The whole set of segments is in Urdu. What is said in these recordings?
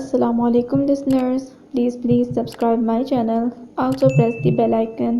Assalamu alaikum listeners. Please subscribe my channel. Also press the bell icon.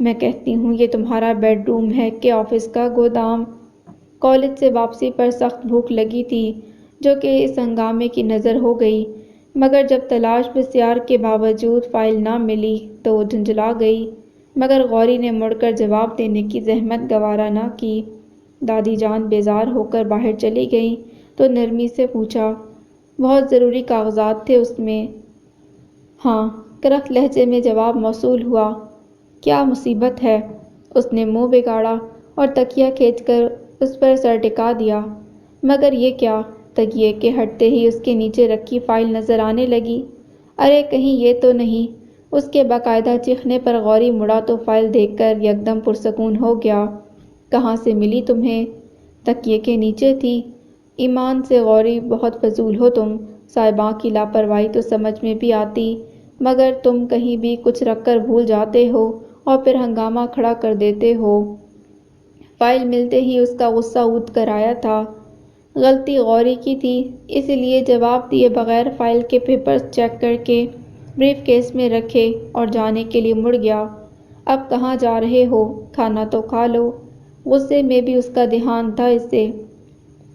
میں کہتی ہوں یہ تمہارا بیڈ روم ہے کہ آفس کا گودام؟ کالج سے واپسی پر سخت بھوک لگی تھی جو کہ اس ہنگامے کی نظر ہو گئی، مگر جب تلاش بسیار کے باوجود فائل نہ ملی تو وہ جھنجھلا گئی، مگر غوری نے مڑ کر جواب دینے کی زحمت گوارا نہ کی۔ دادی جان بیزار ہو کر باہر چلی گئیں تو نرمی سے پوچھا، بہت ضروری کاغذات تھے اس میں؟ ہاں، کرخت لہجے میں جواب موصول ہوا۔ کیا مصیبت ہے؟ اس نے منہ بگاڑا اور تکیہ کھینچ کر اس پر سر ٹکا دیا۔ مگر یہ کیا؟ تکیے کے ہٹتے ہی اس کے نیچے رکھی فائل نظر آنے لگی۔ ارے کہیں یہ تو نہیں؟ اس کے باقاعدہ چیخنے پر غوری مڑا تو فائل دیکھ کر یکدم پرسکون ہو گیا۔ کہاں سے ملی تمہیں؟ تکیے کے نیچے تھی۔ ایمان سے غوری، بہت فضول ہو تم۔ صاحباں کی لاپرواہی تو سمجھ میں بھی آتی، مگر تم کہیں بھی کچھ رکھ کر بھول جاتے ہو اور پھر ہنگامہ کھڑا کر دیتے ہو۔ فائل ملتے ہی اس کا غصہ اُوت کر آیا تھا۔ غلطی غوری کی تھی، اس لیے جواب دیے بغیر فائل کے پیپرز چیک کر کے بریف کیس میں رکھے اور جانے کے لیے مڑ گیا۔ اب کہاں جا رہے ہو؟ کھانا تو کھا لو۔ غصے میں بھی اس کا دھیان تھا اسے۔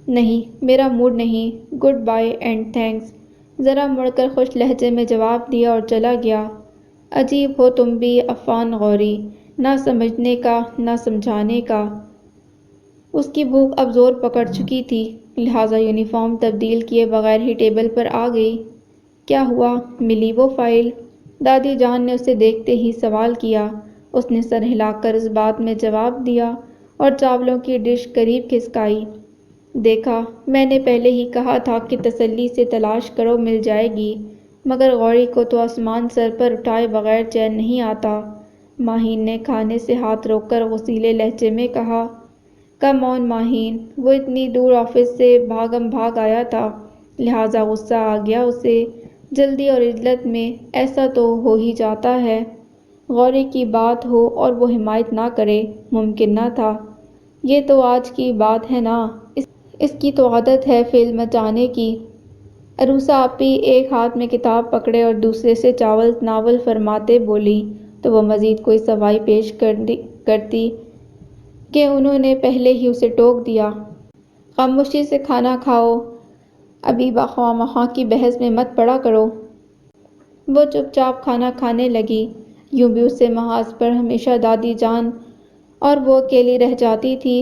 نہیں، میرا موڈ نہیں۔ گڈ بائے اینڈ تھینکس، ذرا مڑ کر خوش لہجے میں جواب دیا اور چلا گیا۔ عجیب ہو تم بھی عفان غوری، نہ سمجھنے کا نہ سمجھانے کا۔ اس کی بھوک اب زور پکڑ چکی تھی، لہٰذا یونیفارم تبدیل کیے بغیر ہی ٹیبل پر آ گئی۔ کیا ہوا؟ ملی وہ فائل؟ دادی جان نے اسے دیکھتے ہی سوال کیا۔ اس نے سر ہلا کر اس بات میں جواب دیا اور چاولوں کی ڈش قریب کھسکائی۔ دیکھا، میں نے پہلے ہی کہا تھا کہ تسلی سے تلاش کرو، مل جائے گی۔ مگر غوری کو تو آسمان سر پر اٹھائے بغیر چین نہیں آتا۔ ماہین نے کھانے سے ہاتھ روک کر غصیلے لہجے میں کہا۔ کم آن ماہین، وہ اتنی دور آفس سے بھاگم بھاگ آیا تھا، لہٰذا غصہ آ گیا اسے۔ جلدی اور عجلت میں ایسا تو ہو ہی جاتا ہے۔ غوری کی بات ہو اور وہ حمایت نہ کرے، ممکن نہ تھا۔ یہ تو آج کی بات ہے نا، اس کی تو عادت ہے فعل مچانے کی۔ عروسہ آپی ایک ہاتھ میں کتاب پکڑے اور دوسرے سے چاول ناول فرماتے بولی تو وہ مزید کوئی سوائی پیش کرتی کہ انہوں نے پہلے ہی اسے ٹوک دیا۔ خاموشی سے کھانا کھاؤ، ابھی خواہ مخواہ کی بحث میں مت پڑا کرو۔ وہ چپ چاپ کھانا کھانے لگی۔ یوں بھی اس سے محاذ پر ہمیشہ دادی جان اور وہ اکیلی رہ جاتی تھی،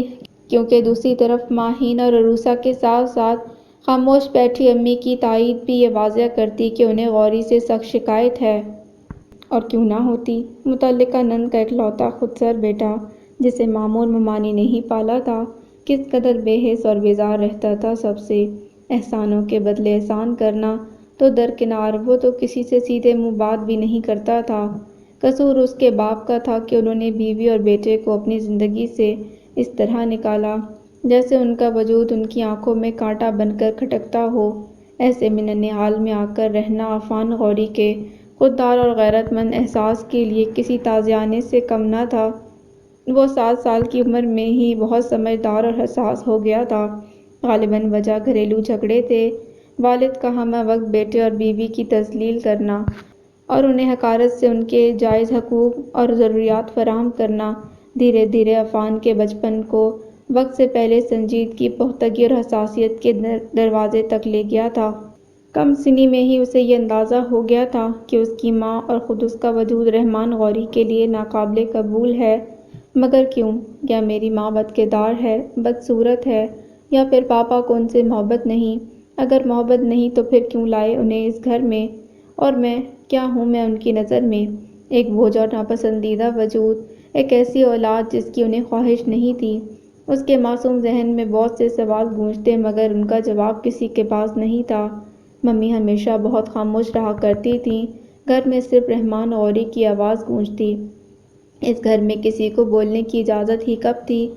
کیونکہ دوسری طرف ماہین اور عروسہ کے ساتھ ساتھ خاموش بیٹھی امی کی تائید بھی یہ واضح کرتی کہ انہیں غوری سے سخت شکایت ہے۔ اور کیوں نہ ہوتی؟ متعلقہ نند کا اکلوتا خودسر بیٹا، جسے مامور ممانی نے ہی پالا تھا، کس قدر بے حس اور بیزار رہتا تھا سب سے۔ احسانوں کے بدلے احسان کرنا تو درکنار، وہ تو کسی سے سیدھے منہ بات بھی نہیں کرتا تھا۔ قصور اس کے باپ کا تھا کہ انہوں نے بیوی اور بیٹے کو اپنی زندگی سے اس طرح نکالا جیسے ان کا وجود ان کی آنکھوں میں کانٹا بن کر کھٹکتا ہو۔ ایسے میں ننھیال میں آ کر رہنا عفان غوری کے خوددار اور غیرت مند احساس کے لیے کسی تازیانے سے کم نہ تھا۔ وہ 7 سال کی عمر میں ہی بہت سمجھدار اور حساس ہو گیا تھا۔ غالباً وجہ گھریلو جھگڑے تھے، والد کا ہمہ وقت بیٹے اور بیوی کی تذلیل کرنا اور انہیں حقارت سے ان کے جائز حقوق اور ضروریات فراہم کرنا، دھیرے دھیرے عفان کے بچپن کو وقت سے پہلے سنجیدگی، پختگی اور حساسیت کے دروازے تک لے گیا تھا۔ کم سنی میں ہی اسے یہ اندازہ ہو گیا تھا کہ اس کی ماں اور خود اس کا وجود رحمان غوری کے لیے ناقابل قبول ہے۔ مگر کیوں؟ یا میری ماں بد کردار ہے، بدصورت ہے، یا پھر پاپا کو ان سے محبت نہیں؟ اگر محبت نہیں تو پھر کیوں لائے انہیں اس گھر میں؟ اور میں کیا ہوں میں ان کی نظر میں؟ ایک بوجھ اور ناپسندیدہ وجود، ایک ایسی اولاد جس کی انہیں خواہش نہیں تھی۔ اس کے معصوم ذہن میں بہت سے سوال گونجتے مگر ان کا جواب کسی کے پاس نہیں تھا۔ ممی ہمیشہ بہت خاموش رہا کرتی تھیں، گھر میں صرف رحمان غوری کی آواز گونجتی۔ اس گھر میں کسی کو بولنے کی اجازت ہی کب تھی؟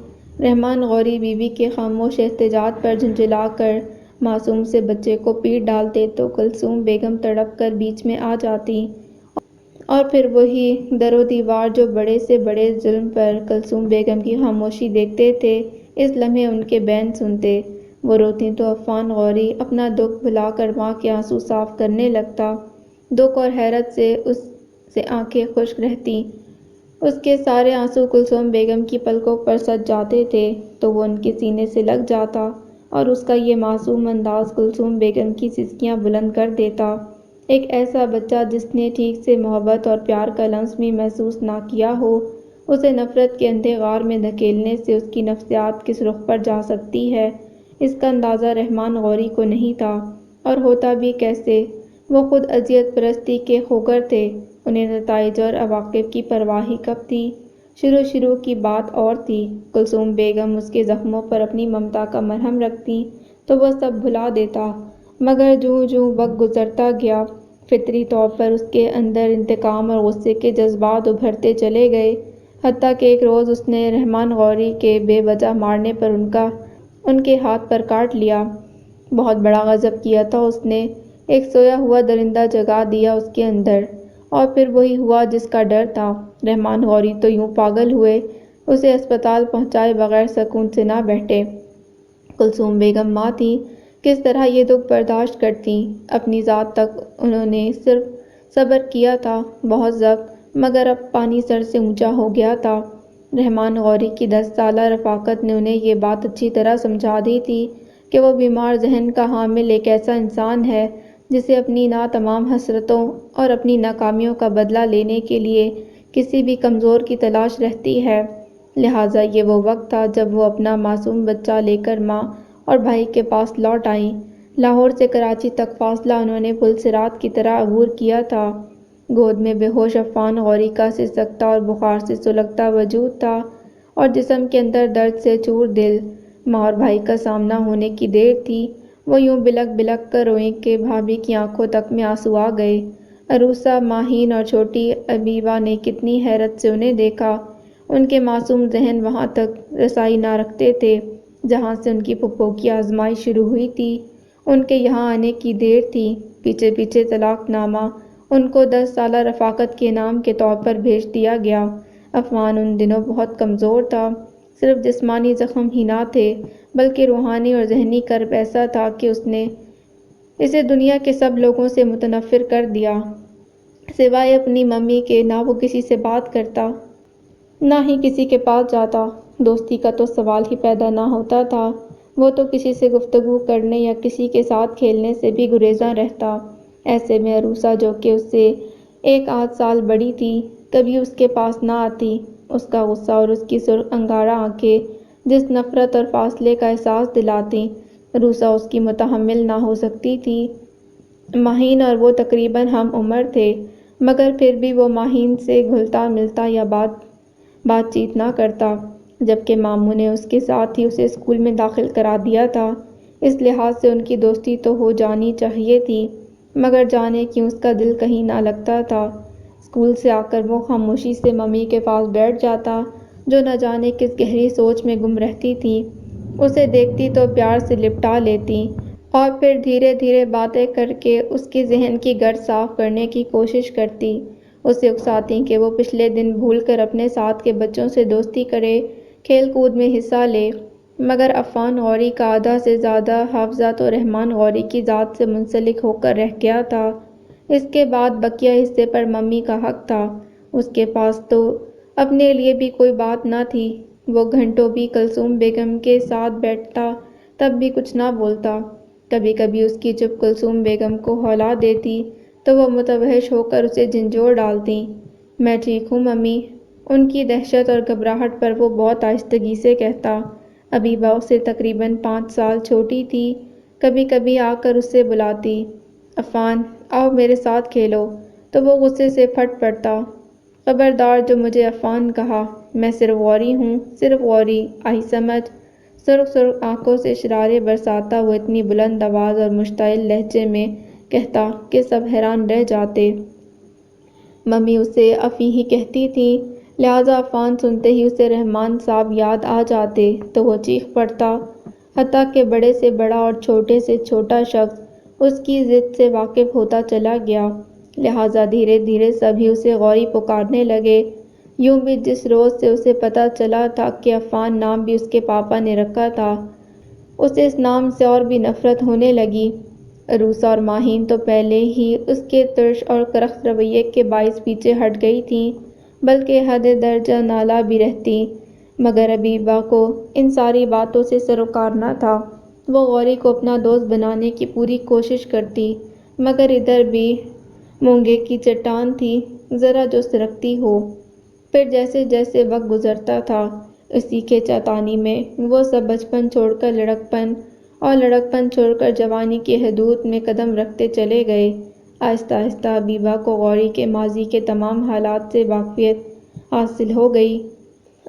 رحمان غوری بیوی کے خاموش احتجاج پر جھنجھلا کر معصوم سے بچے کو پیٹ ڈالتے تو کلثوم بیگم تڑپ کر بیچ میں آ جاتی، اور پھر وہی در و دیوار جو بڑے سے بڑے ظلم پر کلثوم بیگم کی خاموشی دیکھتے تھے، اس لمحے ان کے بین سنتے۔ وہ روتیں تو عفان غوری اپنا دکھ بھلا کر ماں کے آنسو صاف کرنے لگتا۔ دکھ اور حیرت سے اس سے آنکھیں خشک رہتیں۔ اس کے سارے آنسو کلثوم بیگم کی پلکوں پر سج جاتے تھے تو وہ ان کے سینے سے لگ جاتا اور اس کا یہ معصوم انداز کلثوم بیگم کی سسکیاں بلند کر دیتا۔ ایک ایسا بچہ جس نے ٹھیک سے محبت اور پیار کا لمس بھی محسوس نہ کیا ہو، اسے نفرت کے اندھے غار میں دھکیلنے سے اس کی نفسیات کس رخ پر جا سکتی ہے، اس کا اندازہ رحمان غوری کو نہیں تھا، اور ہوتا بھی کیسے؟ وہ خود اذیت پرستی کے خوگر تھے، انہیں نتائج اور عواقب کی پرواہ ہی کب تھی؟ شروع کی بات اور تھی، کلثوم بیگم اس کے زخموں پر اپنی ممتا کا مرہم رکھتی تو وہ سب بھلا دیتا، مگر جوں وقت گزرتا گیا، فطری طور پر اس کے اندر انتقام اور غصے کے جذبات ابھرتے چلے گئے، حتیٰ کہ ایک روز اس نے رحمان غوری کے بے وجہ مارنے پر ان کے ہاتھ پر کاٹ لیا۔ بہت بڑا غضب کیا تھا اس نے، ایک سویا ہوا درندہ جگا دیا اس کے اندر، اور پھر وہی ہوا جس کا ڈر تھا۔ رحمان غوری تو یوں پاگل ہوئے، اسے اسپتال پہنچائے بغیر سکون سے نہ بیٹھے۔ کلثوم بیگم ماں تھیں، کس طرح یہ دکھ برداشت کرتیں؟ اپنی ذات تک انہوں نے صرف صبر کیا تھا، بہت ضبط، مگر اب پانی سر سے اونچا ہو گیا تھا۔ رحمان غوری کی 10 سالہ رفاقت نے انہیں یہ بات اچھی طرح سمجھا دی تھی کہ وہ بیمار ذہن کا حامل ایک ایسا انسان ہے جسے اپنی ناتمام حسرتوں اور اپنی ناکامیوں کا بدلہ لینے کے لیے کسی بھی کمزور کی تلاش رہتی ہے۔ لہٰذا یہ وہ وقت تھا جب وہ اپنا معصوم بچہ لے کر ماں اور بھائی کے پاس لوٹ آئیں۔ لاہور سے کراچی تک فاصلہ انہوں نے پل صراط کی طرح عبور کیا تھا۔ گود میں بے ہوش عفان غوری کا سسکتا اور بخار سے سلگتا وجود تھا، اور جسم کے اندر درد سے چور دل۔ ماں اور بھائی کا سامنا ہونے کی دیر تھی، وہ یوں بلک بلک کر روئیں کہ بھابھی کی آنکھوں تک میں آنسو آ گئے۔ عروسہ، ماہین اور چھوٹی عبیبہ نے کتنی حیرت سے انہیں دیکھا، ان کے معصوم ذہن وہاں تک رسائی نہ رکھتے تھے جہاں سے ان کی پھپھو کی آزمائش شروع ہوئی تھی۔ ان کے یہاں آنے کی دیر تھی، پیچھے طلاق نامہ ان کو 10 سالہ رفاقت کے انعام کے طور پر بھیج دیا گیا۔ عفان ان دنوں بہت کمزور تھا، صرف جسمانی زخم ہی نہ تھے بلکہ روحانی اور ذہنی کرب ایسا تھا کہ اسے دنیا کے سب لوگوں سے متنفر کر دیا۔ سوائے اپنی ممی کے نہ وہ کسی سے بات کرتا، نہ ہی کسی کے پاس جاتا، دوستی کا تو سوال ہی پیدا نہ ہوتا تھا۔ وہ تو کسی سے گفتگو کرنے یا کسی کے ساتھ کھیلنے سے بھی گریزاں رہتا۔ ایسے میں عروسہ، جو کہ اس سے 1 آدھ سال بڑی تھی، کبھی اس کے پاس نہ آتی۔ اس کا غصہ اور اس کی سرخ انگارہ آنکھیں جس نفرت اور فاصلے کا احساس دلاتیں، عروسہ اس کی متحمل نہ ہو سکتی تھی۔ ماہین اور وہ تقریباً ہم عمر تھے، مگر پھر بھی وہ ماہین سے گھلتا ملتا یا بات چیت نہ کرتا، جبکہ ماموں نے اس کے ساتھ ہی اسے اسکول میں داخل کرا دیا تھا۔ اس لحاظ سے ان کی دوستی تو ہو جانی چاہیے تھی، مگر جانے کیوں اس کا دل کہیں نہ لگتا تھا۔ اسکول سے آ کر وہ خاموشی سے ممی کے پاس بیٹھ جاتا، جو نہ جانے کس گہری سوچ میں گم رہتی تھیں۔ اسے دیکھتی تو پیار سے لپٹا لیتی، اور پھر دھیرے دھیرے باتیں کر کے اس کے ذہن کی گرد صاف کرنے کی کوشش کرتی، اسے اکساتی کہ وہ پچھلے دن بھول کر اپنے ساتھ کے بچوں سے دوستی کرے، کھیل کود میں حصہ لے۔ مگر عفان غوری کا آدھا سے زیادہ حافظہ تو رحمان غوری کی ذات سے منسلک ہو کر رہ گیا تھا۔ اس کے بعد بقیہ حصے پر ممی کا حق تھا۔ اس کے پاس تو اپنے لیے بھی کوئی بات نہ تھی، وہ گھنٹوں بھی کلثوم بیگم کے ساتھ بیٹھتا تب بھی کچھ نہ بولتا۔ کبھی کبھی اس کی چپ کلثوم بیگم کو ہلا دیتی تو وہ متوحش ہو کر اسے جھنجھوڑ ڈالتیں۔ میں ٹھیک ہوں ممی، ان کی دہشت اور گھبراہٹ پر وہ بہت آہستگی سے کہتا۔ عبیبہ اس سے تقریباً 5 سال چھوٹی تھی، کبھی کبھی آ کر اسے بلاتی، عفان آؤ میرے ساتھ کھیلو، تو وہ غصے سے پھٹ پڑتا۔ خبردار جو مجھے عفان کہا، میں صرف غوری ہوں، صرف غوری، آئی سمجھ؟ سرخ آنکھوں سے شرارے برساتا وہ اتنی بلند آواز اور مشتعل لہجے میں کہتا کہ سب حیران رہ جاتے۔ ممی اسے افی ہی کہتی تھیں، لہٰذا عفان سنتے ہی اسے رحمان صاحب یاد آ جاتے تو وہ چیخ پڑتا، حتیٰ کہ بڑے سے بڑا اور چھوٹے سے چھوٹا شخص اس کی ضد سے واقف ہوتا چلا گیا، لہٰذا دھیرے دھیرے سبھی اسے غوری پکارنے لگے۔ یوں بھی جس روز سے اسے پتہ چلا تھا کہ عفان نام بھی اس کے پاپا نے رکھا تھا، اسے اس نام سے اور بھی نفرت ہونے لگی۔ عروسہ اور ماہین تو پہلے ہی اس کے ترش اور کرخت رویے کے باعث پیچھے ہٹ گئی تھیں، بلکہ حد درجہ نالا بھی رہتی، مگر ابیبہ کو ان ساری باتوں سے سروکار نہ تھا۔ وہ غوری کو اپنا دوست بنانے کی پوری کوشش کرتی، مگر ادھر بھی مونگے کی چٹان تھی، ذرا جو سرکتی ہو۔ پھر جیسے جیسے وقت گزرتا تھا، اسی کھینچاتانی میں وہ سب بچپن چھوڑ کر لڑکپن اور لڑکپن چھوڑ کر جوانی کی حدود میں قدم رکھتے چلے گئے۔ آہستہ آہستہ ابیبہ کو غوری کے ماضی کے تمام حالات سے واقفیت حاصل ہو گئی،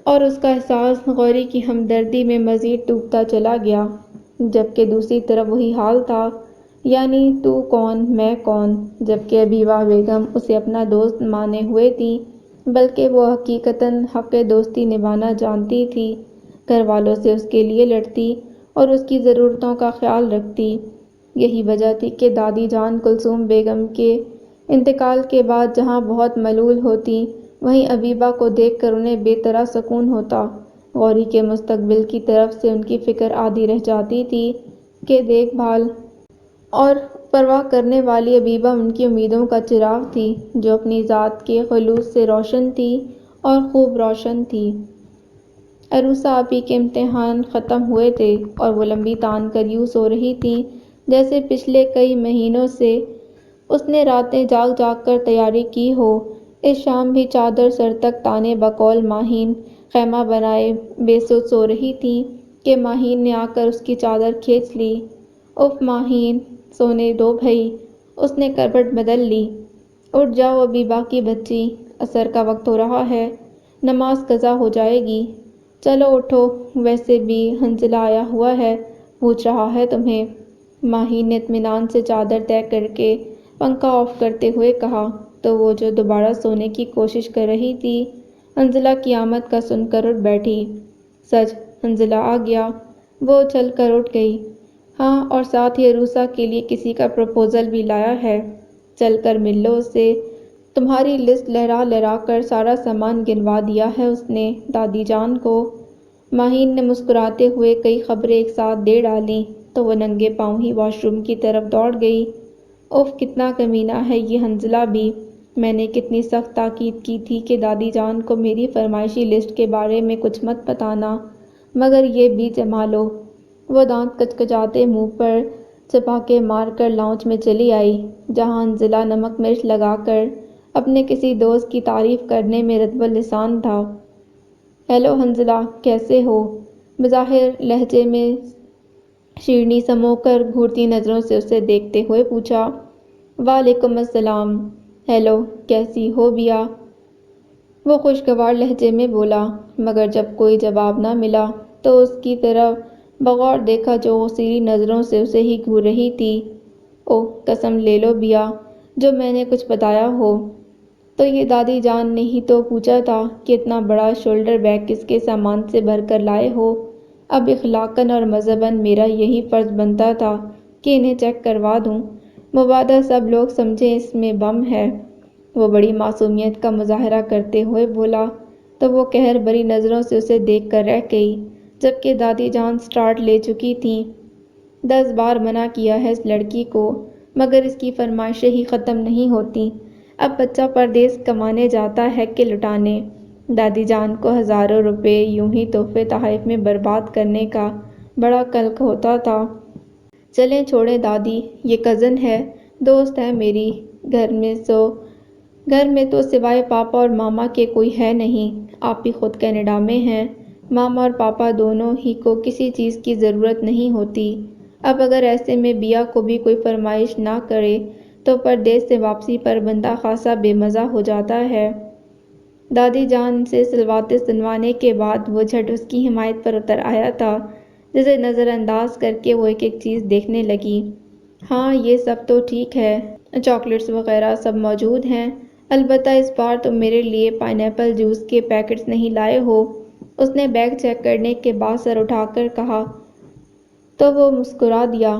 اور اس کا احساس غوری کی ہمدردی میں مزید ڈوبتا چلا گیا، جبکہ دوسری طرف وہی حال تھا، یعنی تو کون میں کون۔ جبکہ ابیبہ بیگم اسے اپنا دوست مانے ہوئے تھی، بلکہ وہ حقیقتاً حق دوستی نبھانا جانتی تھی، گھر والوں سے اس کے لیے لڑتی اور اس کی ضرورتوں کا خیال رکھتی۔ یہی وجہ تھی کہ دادی جان کلثوم بیگم کے انتقال کے بعد جہاں بہت ملول ہوتی، وہیں ابیبہ کو دیکھ کر انہیں بے طرح سکون ہوتا۔ غوری کے مستقبل کی طرف سے ان کی فکر آدھی رہ جاتی تھی کہ دیکھ بھال اور پرواہ کرنے والی ابیبہ ان کی امیدوں کا چراغ تھی، جو اپنی ذات کے خلوص سے روشن تھی اور خوب روشن تھی۔ عروسہ آپی کے امتحان ختم ہوئے تھے اور وہ لمبی تان کر یوں سو رہی تھی جیسے پچھلے کئی مہینوں سے اس نے راتیں جاگ جاگ کر تیاری کی ہو۔ اس شام بھی چادر سر تک تانے بقول ماہین خیمہ بنائے بے سود سو رہی تھی کہ ماہین نے آ کر اس کی چادر کھینچ لی۔ اف ماہین، سونے دو بھئی، اس نے کربٹ بدل لی۔ اٹھ جاؤ ابیبہ کی بچی، عصر کا وقت ہو رہا ہے، نماز قضا ہو جائے گی۔ چلو اٹھو، ویسے بھی حنظلہ آیا ہوا ہے، پوچھ رہا ہے تمہیں۔ ماہین نے اطمینان سے چادر طے کر کے پنکھا آف کرتے ہوئے کہا، تو وہ جو دوبارہ سونے کی کوشش کر رہی تھی، حنظلہ کی آمد کا سن کر اٹھ بیٹھی۔ سچ، حنظلہ آ گیا؟ وہ اچھل کر اٹھ گئی۔ ہاں، اور ساتھ ہی عروسہ کے لیے کسی کا پروپوزل بھی لایا ہے، چل کر مل لو اس سے۔ تمہاری لسٹ لہرا لہرا کر سارا سامان گنوا دیا ہے اس نے دادی جان کو۔ ماہین نے مسکراتے ہوئے کئی خبریں ایک ساتھ دے ڈالیں تو وہ ننگے پاؤں ہی واش روم کی طرف دوڑ گئی۔ اف، کتنا کمینہ ہے یہ حنظلہ بھی! میں نے کتنی سخت تاکید کی تھی کہ دادی جان کو میری فرمائشی لسٹ کے بارے میں کچھ مت بتانا، مگر یہ بھی جما لو۔ وہ دانت کچکچاتے منہ پر چپاکے مار کر لاؤنج میں چلی آئی، جہاں حنظلہ نمک مرچ لگا کر اپنے کسی دوست کی تعریف کرنے میں رطب اللسان تھا۔ ہیلو حنظلہ، کیسے ہو؟ بظاہر لہجے میں شیرنی سمو کر گھورتی نظروں سے اسے دیکھتے ہوئے پوچھا۔ وعلیکم السلام۔ ہیلو، کیسی ہو بیا؟ وہ خوشگوار لہجے میں بولا، مگر جب کوئی جواب نہ ملا تو اس کی طرف بغور دیکھا جو غصیری نظروں سے اسے ہی گھور رہی تھی۔ اوہ، قسم لے لو بیا، جو میں نے کچھ بتایا ہو تو یہ دادی جان نے ہی تو پوچھا تھا کہ اتنا بڑا شولڈر بیگ کس کے سامان سے بھر کر لائے ہو۔ اب اخلاقاً اور مذہباً میرا یہی فرض بنتا تھا کہ انہیں چیک کروا دوں، مبادا سب لوگ سمجھیں اس میں بم ہے۔ وہ بڑی معصومیت کا مظاہرہ کرتے ہوئے بولا تو وہ قہر بھری نظروں سے اسے دیکھ کر رہ گئی، جبکہ دادی جان سٹارٹ لے چکی تھیں۔ 10 بار منع کیا ہے اس لڑکی کو، مگر اس کی فرمائشیں ہی ختم نہیں ہوتیں۔ اب بچہ پردیس کمانے جاتا ہے کہ لٹانے؟ دادی جان کو ہزاروں روپے یوں ہی تحفے تحائف میں برباد کرنے کا بڑا کلک ہوتا تھا۔ چلیں چھوڑیں دادی، یہ کزن ہے، دوست ہے میری، گھر میں تو سوائے پاپا اور ماما کے کوئی ہے نہیں۔ آپ ہی خود کینیڈا میں ہیں، ماما اور پاپا دونوں ہی کو کسی چیز کی ضرورت نہیں ہوتی۔ اب اگر ایسے میں بیا کو بھی کوئی فرمائش نہ کرے تو پردیس سے واپسی پر بندہ خاصا بے مزہ ہو جاتا ہے۔ دادی جان سے سلواتے سنوانے کے بعد وہ جھٹ اس کی حمایت پر اتر آیا تھا، جسے نظر انداز کر کے وہ ایک ایک چیز دیکھنے لگی۔ ہاں، یہ سب تو ٹھیک ہے، چاکلیٹس وغیرہ سب موجود ہیں، البتہ اس بار تم میرے لیے پائن ایپل جوس کے پیکٹس نہیں لائے ہو۔ اس نے بیگ چیک کرنے کے بعد سر اٹھا کر کہا تو وہ مسکرا دیا۔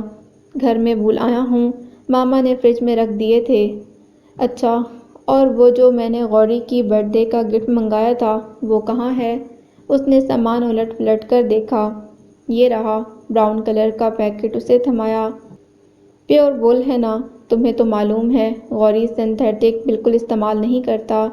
گھر میں بھول آیا ہوں، ماما نے فریج میں رکھ دیے تھے۔ اچھا، اور وہ جو میں نے غوری کی برتھ ڈے کا گفٹ منگایا تھا وہ کہاں ہے؟ اس نے سامان الٹ پلٹ کر دیکھا۔ یہ رہا۔ براؤن کلر کا پیکٹ اسے تھمایا۔ پیور وول ہے نا؟ تمہیں تو معلوم ہے غوری سنتھیٹک بالکل استعمال نہیں کرتا۔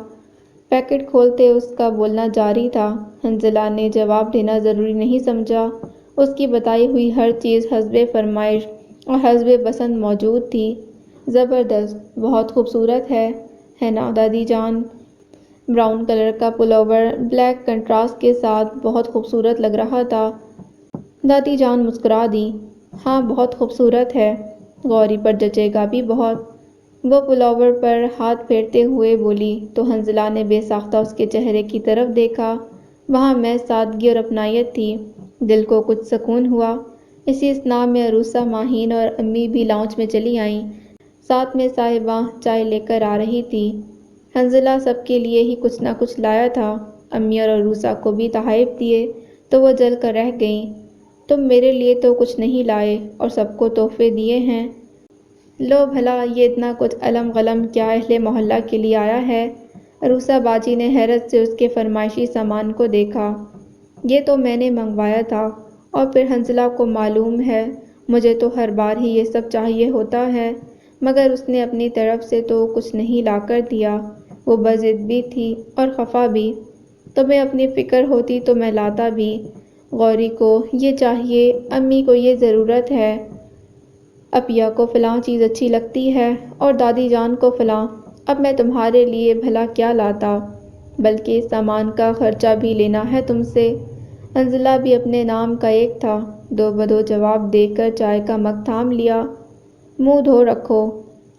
پیکٹ کھولتے اس کا بولنا جاری تھا۔ حنزلہ نے جواب دینا ضروری نہیں سمجھا۔ اس کی بتائی ہوئی ہر چیز حسب فرمائش اور حسب پسند موجود تھی۔ زبردست، بہت خوبصورت ہے نا دادی جان؟ براؤن کلر کا پلوور بلیک کنٹراسٹ کے ساتھ بہت خوبصورت لگ رہا تھا۔ دادی جان مسکرا دیں۔ ہاں بہت خوبصورت ہے، غوری پر جچے گا بھی بہت، وہ پلوور پر ہاتھ پھیرتے ہوئے بولی تو حنزلہ نے بے ساختہ اس کے چہرے کی طرف دیکھا۔ وہاں محض سادگی اور اپنائیت تھی۔ دل کو کچھ سکون ہوا۔ اسی اثناء میں عروسہ، ماہین اور امی بھی لاؤنج میں چلی آئیں۔ ساتھ میں صاحبہ چائے لے کر آ رہی تھی۔ حنزلہ سب کے لیے ہی کچھ نہ کچھ لایا تھا۔ امی اور عروسہ کو بھی تحائف دیے تو وہ جل کر رہ گئیں۔ تم میرے لیے تو کچھ نہیں لائے اور سب کو تحفے دیے ہیں۔ لو بھلا یہ اتنا کچھ علم غلم کیا اہل محلہ کے لیے آیا ہے؟ عروسہ باجی نے حیرت سے اس کے فرمائشی سامان کو دیکھا۔ یہ تو میں نے منگوایا تھا، اور پھر حنزلہ کو معلوم ہے مجھے تو ہر بار ہی یہ سب چاہیے ہوتا ہے، مگر اس نے اپنی طرف سے تو کچھ نہیں لا کر دیا۔ وہ بضد بھی تھی اور خفا بھی۔ تمہیں اپنی فکر ہوتی تو میں لاتا بھی۔ غوری کو یہ چاہیے، امی کو یہ ضرورت ہے، اپیا کو فلاں چیز اچھی لگتی ہے اور دادی جان کو فلاں۔ اب میں تمہارے لیے بھلا کیا لاتا؟ بلکہ اس سامان کا خرچہ بھی لینا ہے تم سے۔ حنزلہ بھی اپنے نام کا ایک تھا۔ دو بدو جواب دے کر چائے کا مگ تھام لیا۔ منہ دھو رکھو۔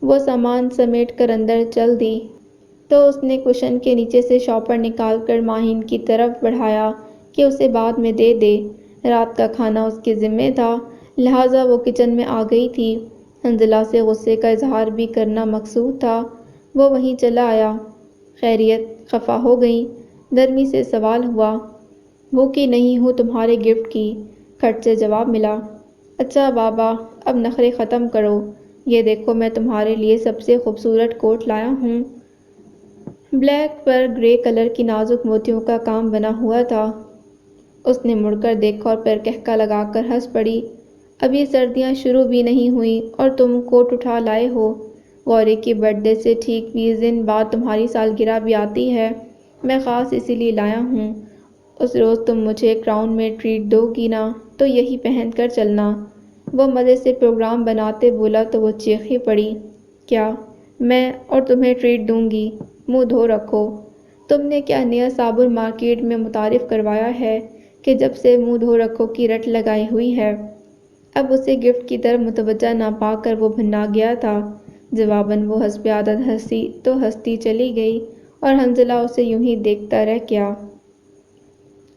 وہ سامان سمیٹ کر اندر چل دی تو اس نے کشن کے نیچے سے شاپر نکال کر ماہین کی طرف بڑھایا کہ اسے بعد میں دے دے۔ رات کا کھانا اس کے ذمے تھا، لہٰذا وہ کچن میں آ گئی تھی۔ حنزلہ سے غصے کا اظہار بھی کرنا مقصود تھا۔ وہ وہیں چلا آیا۔ خیریت؟ خفا ہو گئیں؟ نرمی سے سوال ہوا۔ بھوکی نہیں ہوں تمہارے گفٹ کی، کھٹ سے جواب ملا۔ اچھا بابا اب نخرے ختم کرو، یہ دیکھو میں تمہارے لیے سب سے خوبصورت کوٹ لایا ہوں۔ بلیک پر گرے کلر کی نازک موتیوں کا کام بنا ہوا تھا۔ اس نے مڑ کر دیکھا اور پھر قہقہ لگا کر ہنس پڑی۔ ابھی سردیاں شروع بھی نہیں ہوئیں اور تم کوٹ اٹھا لائے ہو؟ غوری کی برتھ ڈے سے ٹھیک 20 دن بعد تمہاری سالگرہ بھی آتی ہے، میں خاص اسی لیے لایا ہوں۔ اس روز تم مجھے کراؤن میں ٹریٹ دو گی نا تو یہی پہن کر چلنا۔ وہ مزے سے پروگرام بناتے بولا تو وہ چیخ ہی پڑی۔ کیا میں اور تمہیں ٹریٹ دوں گی؟ منہ دھو رکھو۔ تم نے کیا نیا صابن مارکیٹ میں متعارف کروایا ہے کہ جب سے منہ دھو رکھو کی رٹ لگائی ہوئی ہے؟ اب اسے گفٹ کی طرف متوجہ نہ پا کر وہ بھنا گیا تھا۔ جواباً وہ حسب عادت ہنسی تو ہنستی چلی گئی اور حنزلہ اسے یوں ہی دیکھتا رہ گیا۔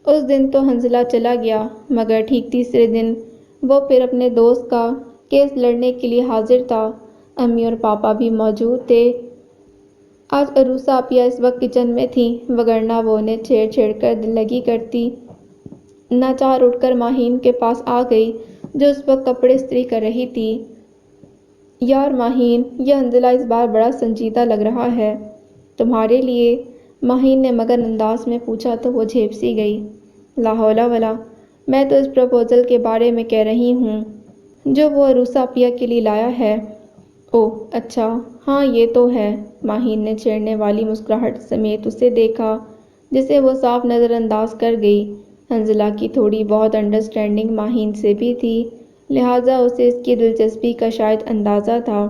اس دن تو حنزلہ چلا گیا، مگر ٹھیک تیسرے دن وہ پھر اپنے دوست کا کیس لڑنے کے لیے حاضر تھا۔ امی اور پاپا بھی موجود تھے۔ آج عروسہ اپیا اس وقت کچن میں تھیں، وگرنہ وہ انہیں چھیڑ چھیڑ کر دل لگی کرتی۔ ناچار اٹھ کر ماہین کے پاس آ گئی جو اس وقت کپڑے استری کر رہی تھی۔ یار ماہین، یہ حنزلہ اس بار بڑا سنجیدہ لگ رہا ہے۔ تمہارے لیے؟ ماہین نے مگن انداز میں پوچھا تو وہ جھیپ سی گئی۔ لا حول ولا، میں تو اس پروپوزل کے بارے میں کہہ رہی ہوں جو وہ عروسہ اپیا کے لیے لایا ہے۔ اوہ اچھا، ہاں یہ تو ہے۔ ماہین نے چھیڑنے والی مسکراہٹ سمیت اسے دیکھا جسے وہ صاف نظر انداز کر گئی۔ حنزلہ کی تھوڑی بہت انڈرسٹینڈنگ ماہین سے بھی تھی، لہٰذا اسے اس کی دلچسپی کا شاید اندازہ تھا۔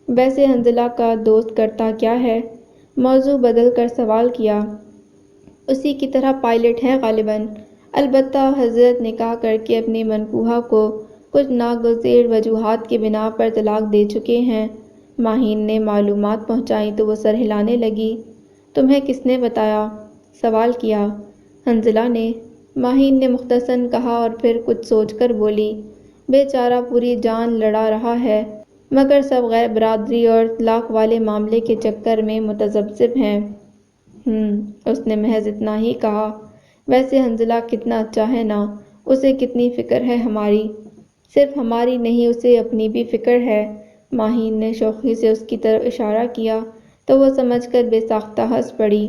ویسے حنزلہ کا دوست کرتا کیا ہے؟ موضوع بدل کر سوال کیا۔ اسی کی طرح پائلٹ ہے غالباً، البتہ حضرت نکاح کر کے اپنی منکوحہ کو کچھ ناگزیر وجوہات کی بنا پر طلاق دے چکے ہیں۔ ماہین نے معلومات پہنچائیں تو وہ سر ہلانے لگی۔ تمہیں کس نے بتایا؟ سوال کیا حنزلہ نے۔ ماہین نے مختصراً کہا اور پھر کچھ سوچ کر بولی، بے چارہ پوری جان لڑا رہا ہے، مگر سب غیر برادری اور طلاق والے معاملے کے چکر میں متذبذب ہیں۔ اس نے محض اتنا ہی کہا۔ ویسے حنزلہ کتنا اچھا ہے نا، اسے کتنی فکر ہے ہماری۔ صرف ہماری نہیں، اسے اپنی بھی فکر ہے۔ ماہین نے شوخی سے اس کی طرف اشارہ کیا تو وہ سمجھ کر بے ساختہ ہنس پڑی۔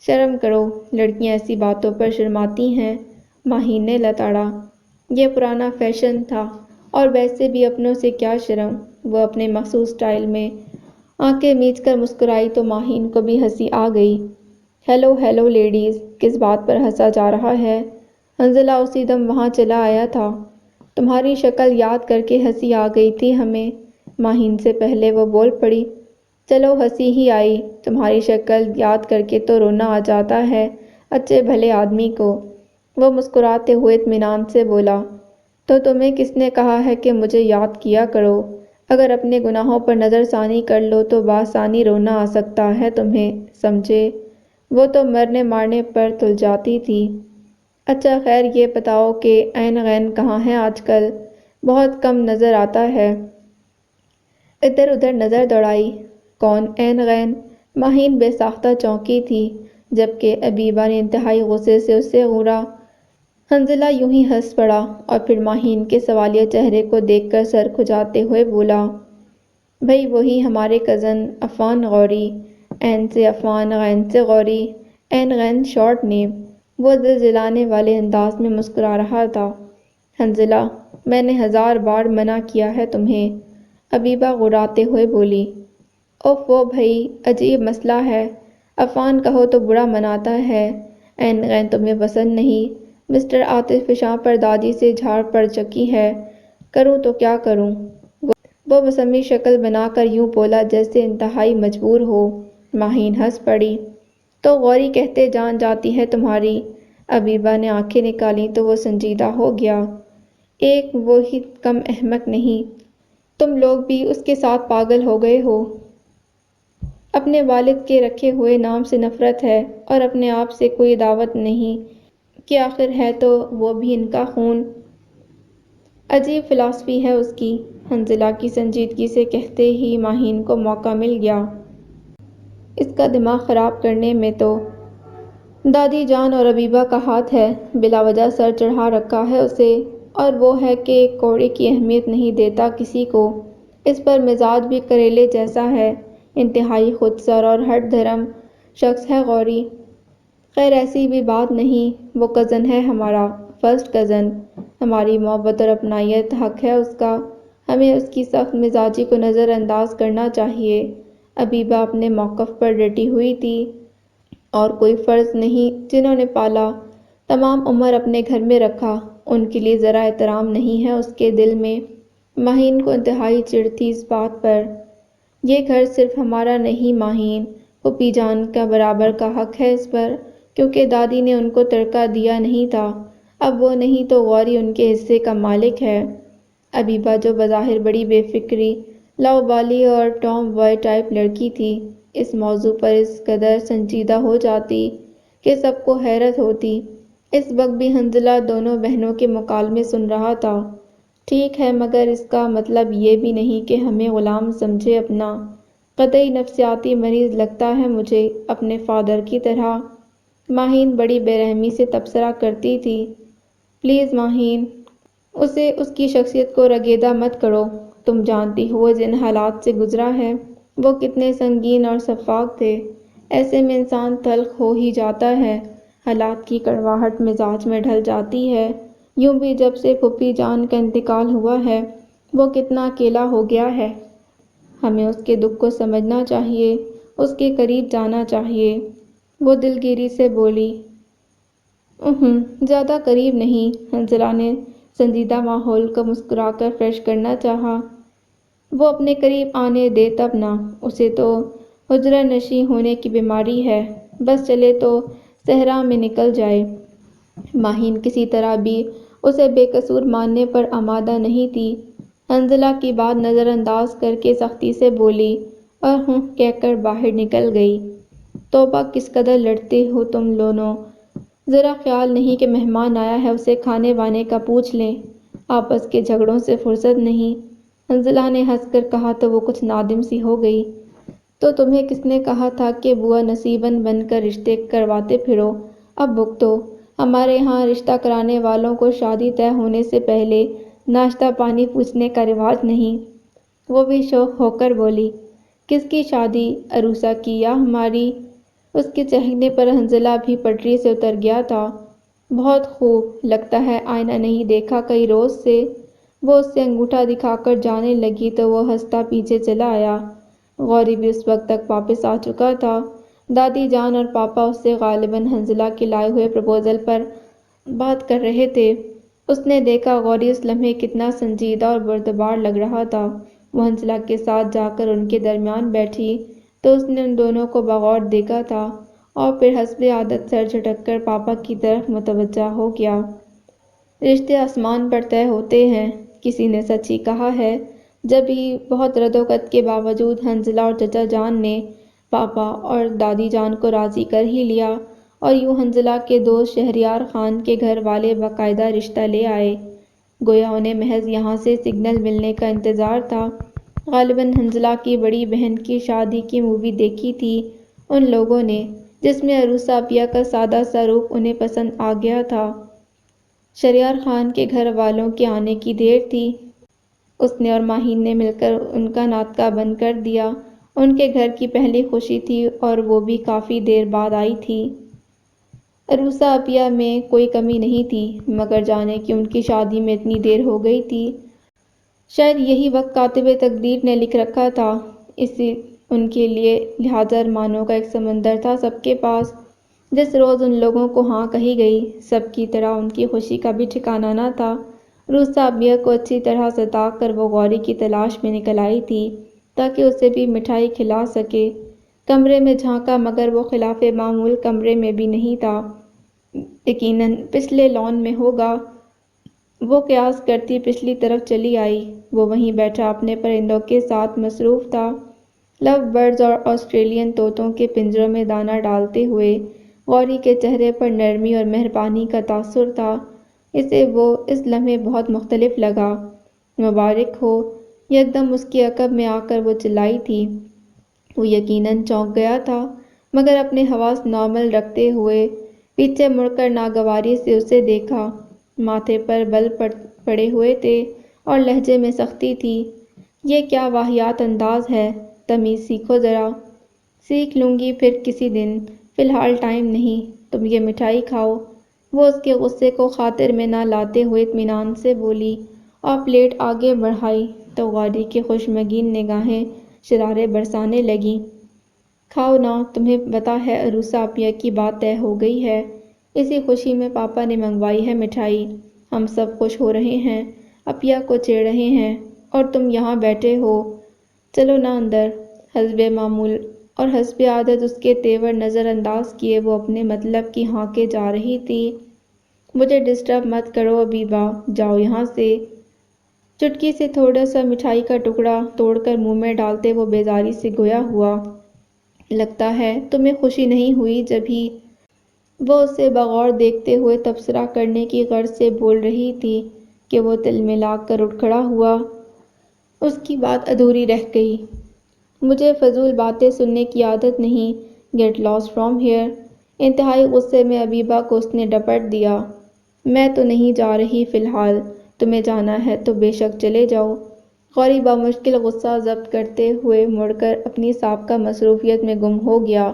شرم کرو، لڑکیاں ایسی باتوں پر شرماتی ہیں، ماہین نے لتاڑا۔ یہ پرانا فیشن تھا، اور ویسے بھی اپنوں سے کیا شرم۔ وہ اپنے مخصوص سٹائل میں آنکھیں میچ کر مسکرائی تو ماہین کو بھی ہنسی آ گئی۔ ہیلو ہیلو لیڈیز، کس بات پر ہنسا جا رہا ہے؟ حنظلہ اسی دم وہاں چلا آیا تھا۔ تمہاری شکل یاد کر کے ہنسی آ گئی تھی ہمیں، ماہین سے پہلے وہ بول پڑی۔ چلو ہنسی ہی آئی، تمہاری شکل یاد کر کے تو رونا آ جاتا ہے اچھے بھلے آدمی کو، وہ مسکراتے ہوئے اطمینان سے بولا۔ تو تمہیں کس نے کہا ہے کہ مجھے یاد کیا کرو؟ اگر اپنے گناہوں پر نظر ثانی کر لو تو بآسانی رونا آ سکتا ہے تمہیں، سمجھے؟ وہ تو مرنے مارنے پر تل جاتی تھی۔ اچھا خیر یہ بتاؤ کہ عین غین کہاں ہے آج کل؟ بہت کم نظر آتا ہے۔ ادھر ادھر نظر دوڑائی۔ کون عین غین؟ ماہین بے ساختہ چونکی تھی، جبکہ عبیبہ نے انتہائی غصے سے اسے گھورا۔ حنظلہ یوں ہی ہنس پڑا اور پھر ماہین کے سوالیہ چہرے کو دیکھ کر سر کھجاتے ہوئے بولا، بھئی وہی ہمارے کزن عفان غوری، عین سے عفان غین سے غوری، عین غین شارٹ نیم۔ وہ دل جلانے والے انداز میں مسکرا رہا تھا۔ حنظلہ، میں نے 1000 بار منع کیا ہے تمہیں، عبیبہ غراتے ہوئے بولی۔ اوف وہ بھئی، عجیب مسئلہ ہے، عفان کہو تو برا مناتا ہے، عین غین تمہیں پسند نہیں، مسٹر عاطف فشاں پر دادی سے جھاڑ پڑ چکی ہے، کروں تو کیا کروں؟ وہ مسمی شکل بنا کر یوں بولا جیسے انتہائی مجبور ہو۔ ماہین ہنس پڑی۔ تو غوری کہتے جان جاتی ہے تمہاری؟ عبیبہ نے آنکھیں نکالیں تو وہ سنجیدہ ہو گیا۔ ایک وہی کم احمق نہیں، تم لوگ بھی اس کے ساتھ پاگل ہو گئے ہو۔ اپنے والد کے رکھے ہوئے نام سے نفرت ہے اور اپنے آپ سے کوئی عداوت نہیں کہ آخر ہے تو وہ بھی ان کا خون۔ عجیب فلاسفی ہے اس کی، حنظلہ کی سنجیدگی سے کہتے ہی ماہین کو موقع مل گیا۔ اس کا دماغ خراب کرنے میں تو دادی جان اور عبیبہ کا ہاتھ ہے، بلا وجہ سر چڑھا رکھا ہے اسے، اور وہ ہے کہ کوڑے کی اہمیت نہیں دیتا کسی کو۔ اس پر مزاج بھی کریلے جیسا ہے، انتہائی خود سر اور ہٹ دھرم شخص ہے غوری۔ خیر ایسی بھی بات نہیں، وہ کزن ہے ہمارا، فرسٹ کزن، ہماری محبت اور اپنائیت حق ہے اس کا، ہمیں اس کی سخت مزاجی کو نظر انداز کرنا چاہیے۔ عبیبہ اپنے موقف پر ڈٹی ہوئی تھی۔ اور کوئی فرض نہیں جنہوں نے پالا، تمام عمر اپنے گھر میں رکھا، ان کے لیے ذرا احترام نہیں ہے اس کے دل میں؟ ماہین کو انتہائی چڑ تھی اس بات پر۔ یہ گھر صرف ہمارا نہیں ماہین، پھوپھی جان کا برابر کا حق ہے اس پر، کیونکہ دادی نے ان کو ترکہ دیا نہیں تھا، اب وہ نہیں تو غوری ان کے حصے کا مالک ہے۔ عبیبہ جو بظاہر بڑی بے فکری، لاؤبالی اور ٹام بوائے ٹائپ لڑکی تھی، اس موضوع پر اس قدر سنجیدہ ہو جاتی کہ سب کو حیرت ہوتی۔ اس وقت بھی حنظلہ دونوں بہنوں کے مکالمے سن رہا تھا۔ ٹھیک ہے مگر اس کا مطلب یہ بھی نہیں کہ ہمیں غلام سمجھے اپنا، قطعی نفسیاتی مریض لگتا ہے مجھے، اپنے فادر کی طرح۔ ماہین بڑی بے رحمی سے تبصرہ کرتی تھی۔ پلیز ماہین، اسے اس کی شخصیت کو رگیدہ مت کرو، تم جانتی ہو وہ جن حالات سے گزرا ہے، وہ کتنے سنگین اور شفاف تھے، ایسے میں انسان تلخ ہو ہی جاتا ہے، حالات کی کڑواہٹ مزاج میں ڈھل جاتی ہے۔ یوں بھی جب سے پھوپھی جان کا انتقال ہوا ہے، وہ کتنا اکیلا ہو گیا ہے، ہمیں اس کے دکھ کو سمجھنا چاہیے، اس کے قریب جانا چاہیے۔ وہ دلگیری سے بولی۔ زیادہ قریب نہیں، حنظلہ نے سنجیدہ ماحول کو مسکرا کر فریش کرنا چاہا۔ وہ اپنے قریب آنے دے تب نہ، اسے تو حجرہ نشیں ہونے کی بیماری ہے، بس چلے تو صحرا میں نکل جائے۔ ماہین کسی طرح بھی اسے بے قصور ماننے پر آمادہ نہیں تھی۔ حنظلہ کی بات نظر انداز کر کے سختی سے بولی اور ہوں کہہ کر باہر نکل گئی۔ توبہ کس قدر لڑتے ہو تم دونوں، ذرا خیال نہیں کہ مہمان آیا ہے اسے کھانے وانے کا پوچھ لیں، آپس کے جھگڑوں سے فرصت نہیں۔ حنظلہ نے ہنس کر کہا تو وہ کچھ نادم سی ہو گئی۔ تو تمہیں کس نے کہا تھا کہ بوا نصیبن بن کر رشتے کرواتے پھرو؟ اب بھگتو، ہمارے ہاں رشتہ کرانے والوں کو شادی طے ہونے سے پہلے ناشتہ پانی پوچھنے کا رواج نہیں۔ وہ بھی شوق ہو کر بولی۔ کس کی شادی، عروسہ کی یا ہماری؟ اس کے چہکنے پر حنظلہ بھی پٹری سے اتر گیا تھا۔ بہت خوب، لگتا ہے آئینہ نہیں دیکھا کئی روز سے۔ وہ اس سے انگوٹھا دکھا کر جانے لگی تو وہ ہنستا پیچھے چلا آیا۔ غوری بھی اس وقت تک واپس آ چکا تھا۔ دادی جان اور پاپا اس سے غالباً حنزلہ کے لائے ہوئے پروپوزل پر بات کر رہے تھے۔ اس نے دیکھا غوری اس لمحے کتنا سنجیدہ اور بردبار لگ رہا تھا۔ وہ حنزلہ کے ساتھ جا کر ان کے درمیان بیٹھی تو اس نے ان دونوں کو بغور دیکھا تھا اور پھر حسب عادت سر جھٹک کر پاپا کی طرف متوجہ ہو گیا۔ رشتے آسمان پر طے ہوتے ہیں، کسی نے سچ ہی کہا ہے۔ جب ہی بہت ردوقت کے باوجود حنزلہ اور چچا جان نے پاپا اور دادی جان کو راضی کر ہی لیا اور یوں حنزلہ کے دوست شہریار خان کے گھر والے باقاعدہ رشتہ لے آئے، گویا انہیں محض یہاں سے سگنل ملنے کا انتظار تھا۔ غالباً حنزلہ کی بڑی بہن کی شادی کی مووی دیکھی تھی ان لوگوں نے، جس میں عروسہ اپیہ کا سادہ سا روپ انہیں پسند آ گیا تھا۔ شہریار خان کے گھر والوں کے آنے کی دیر تھی۔ اس نے اور ماہین نے مل کر ان کا ناطقہ بند کر دیا۔ ان کے گھر کی پہلی خوشی تھی اور وہ بھی کافی دیر بعد آئی تھی۔ عروسہ اپیہ میں کوئی کمی نہیں تھی، مگر جانے کہ ان کی شادی میں اتنی دیر ہو گئی تھی۔ شاید یہی وقت کاتب تقدیر نے لکھ رکھا تھا، اسی ان کے لیے لہٰذا ارمانوں کا ایک سمندر تھا سب کے پاس۔ جس روز ان لوگوں کو ہاں کہی گئی، سب کی طرح ان کی خوشی کا بھی ٹھکانہ نہ تھا۔ عروسہ اپیہ کو اچھی طرح ستا کر وہ غوری کی تلاش میں نکل آئی تھی تاکہ اسے بھی مٹھائی کھلا سکے۔ کمرے میں جھانکا مگر وہ خلاف معمول کمرے میں بھی نہیں تھا، یقیناً پچھلے لان میں ہوگا۔ وہ قیاس کرتی پچھلی طرف چلی آئی۔ وہ وہیں بیٹھا اپنے پرندوں کے ساتھ مصروف تھا، لو برڈز اور آسٹریلین طوطوں کے پنجروں میں دانہ ڈالتے ہوئے۔ غوری کے چہرے پر نرمی اور مہربانی کا تاثر تھا، اسے وہ اس لمحے بہت مختلف لگا۔ مبارک ہو! یکدم اس کے عقب میں آ کر وہ چلائی تھی۔ وہ یقیناً چونک گیا تھا، مگر اپنے حواس نارمل رکھتے ہوئے پیچھے مڑ کر ناگواری سے اسے دیکھا۔ ماتھے پر بل پڑے ہوئے تھے اور لہجے میں سختی تھی۔ یہ کیا واہیات انداز ہے، تمیز سیکھو ذرا۔ سیکھ لوں گی پھر کسی دن، فی الحال ٹائم نہیں، تم یہ مٹھائی کھاؤ۔ وہ اس کے غصے کو خاطر میں نہ لاتے ہوئے اطمینان سے بولی اور پلیٹ آگے بڑھائی تو غوری کی خشمگین نگاہیں شرارے برسانے لگیں۔ کھاؤ نا، تمہیں پتہ ہے عروسہ اپیہ کی بات طے ہو گئی ہے۔ اسی خوشی میں پاپا نے منگوائی ہے مٹھائی۔ ہم سب خوش ہو رہے ہیں، اپیہ کو چیڑ رہے ہیں، اور تم یہاں بیٹھے ہو۔ چلو نا اندر۔ حسب معمول اور حسب عادت اس کے تیور نظر انداز کیے وہ اپنے مطلب کی ہانکے جا رہی تھی۔ مجھے ڈسٹرب مت کرو حبیبہ، جاؤ یہاں سے۔ چٹکی سے تھوڑا سا مٹھائی کا ٹکڑا توڑ کر منہ میں ڈالتے وہ بیزاری سے گویا ہوا، لگتا ہے تمہیں خوشی نہیں ہوئی جب ہی۔ وہ اسے بغور دیکھتے ہوئے تبصرہ کرنے کی غرض سے بول رہی تھی کہ وہ تلملا کر اٹھ کھڑا ہوا۔ اس کی بات ادھوری رہ گئی۔ مجھے فضول باتیں سننے کی عادت نہیں، گیٹ لاسٹ فرام ہیئر۔ انتہائی غصے میں حبیبہ کو اس نے ڈپٹ دیا۔ میں تو نہیں جا رہی فی الحال، تمہیں جانا ہے تو بے شک چلے جاؤ۔ غوری بامشکل غصہ ضبط کرتے ہوئے مڑ کر اپنی سابقہ مصروفیت میں گم ہو گیا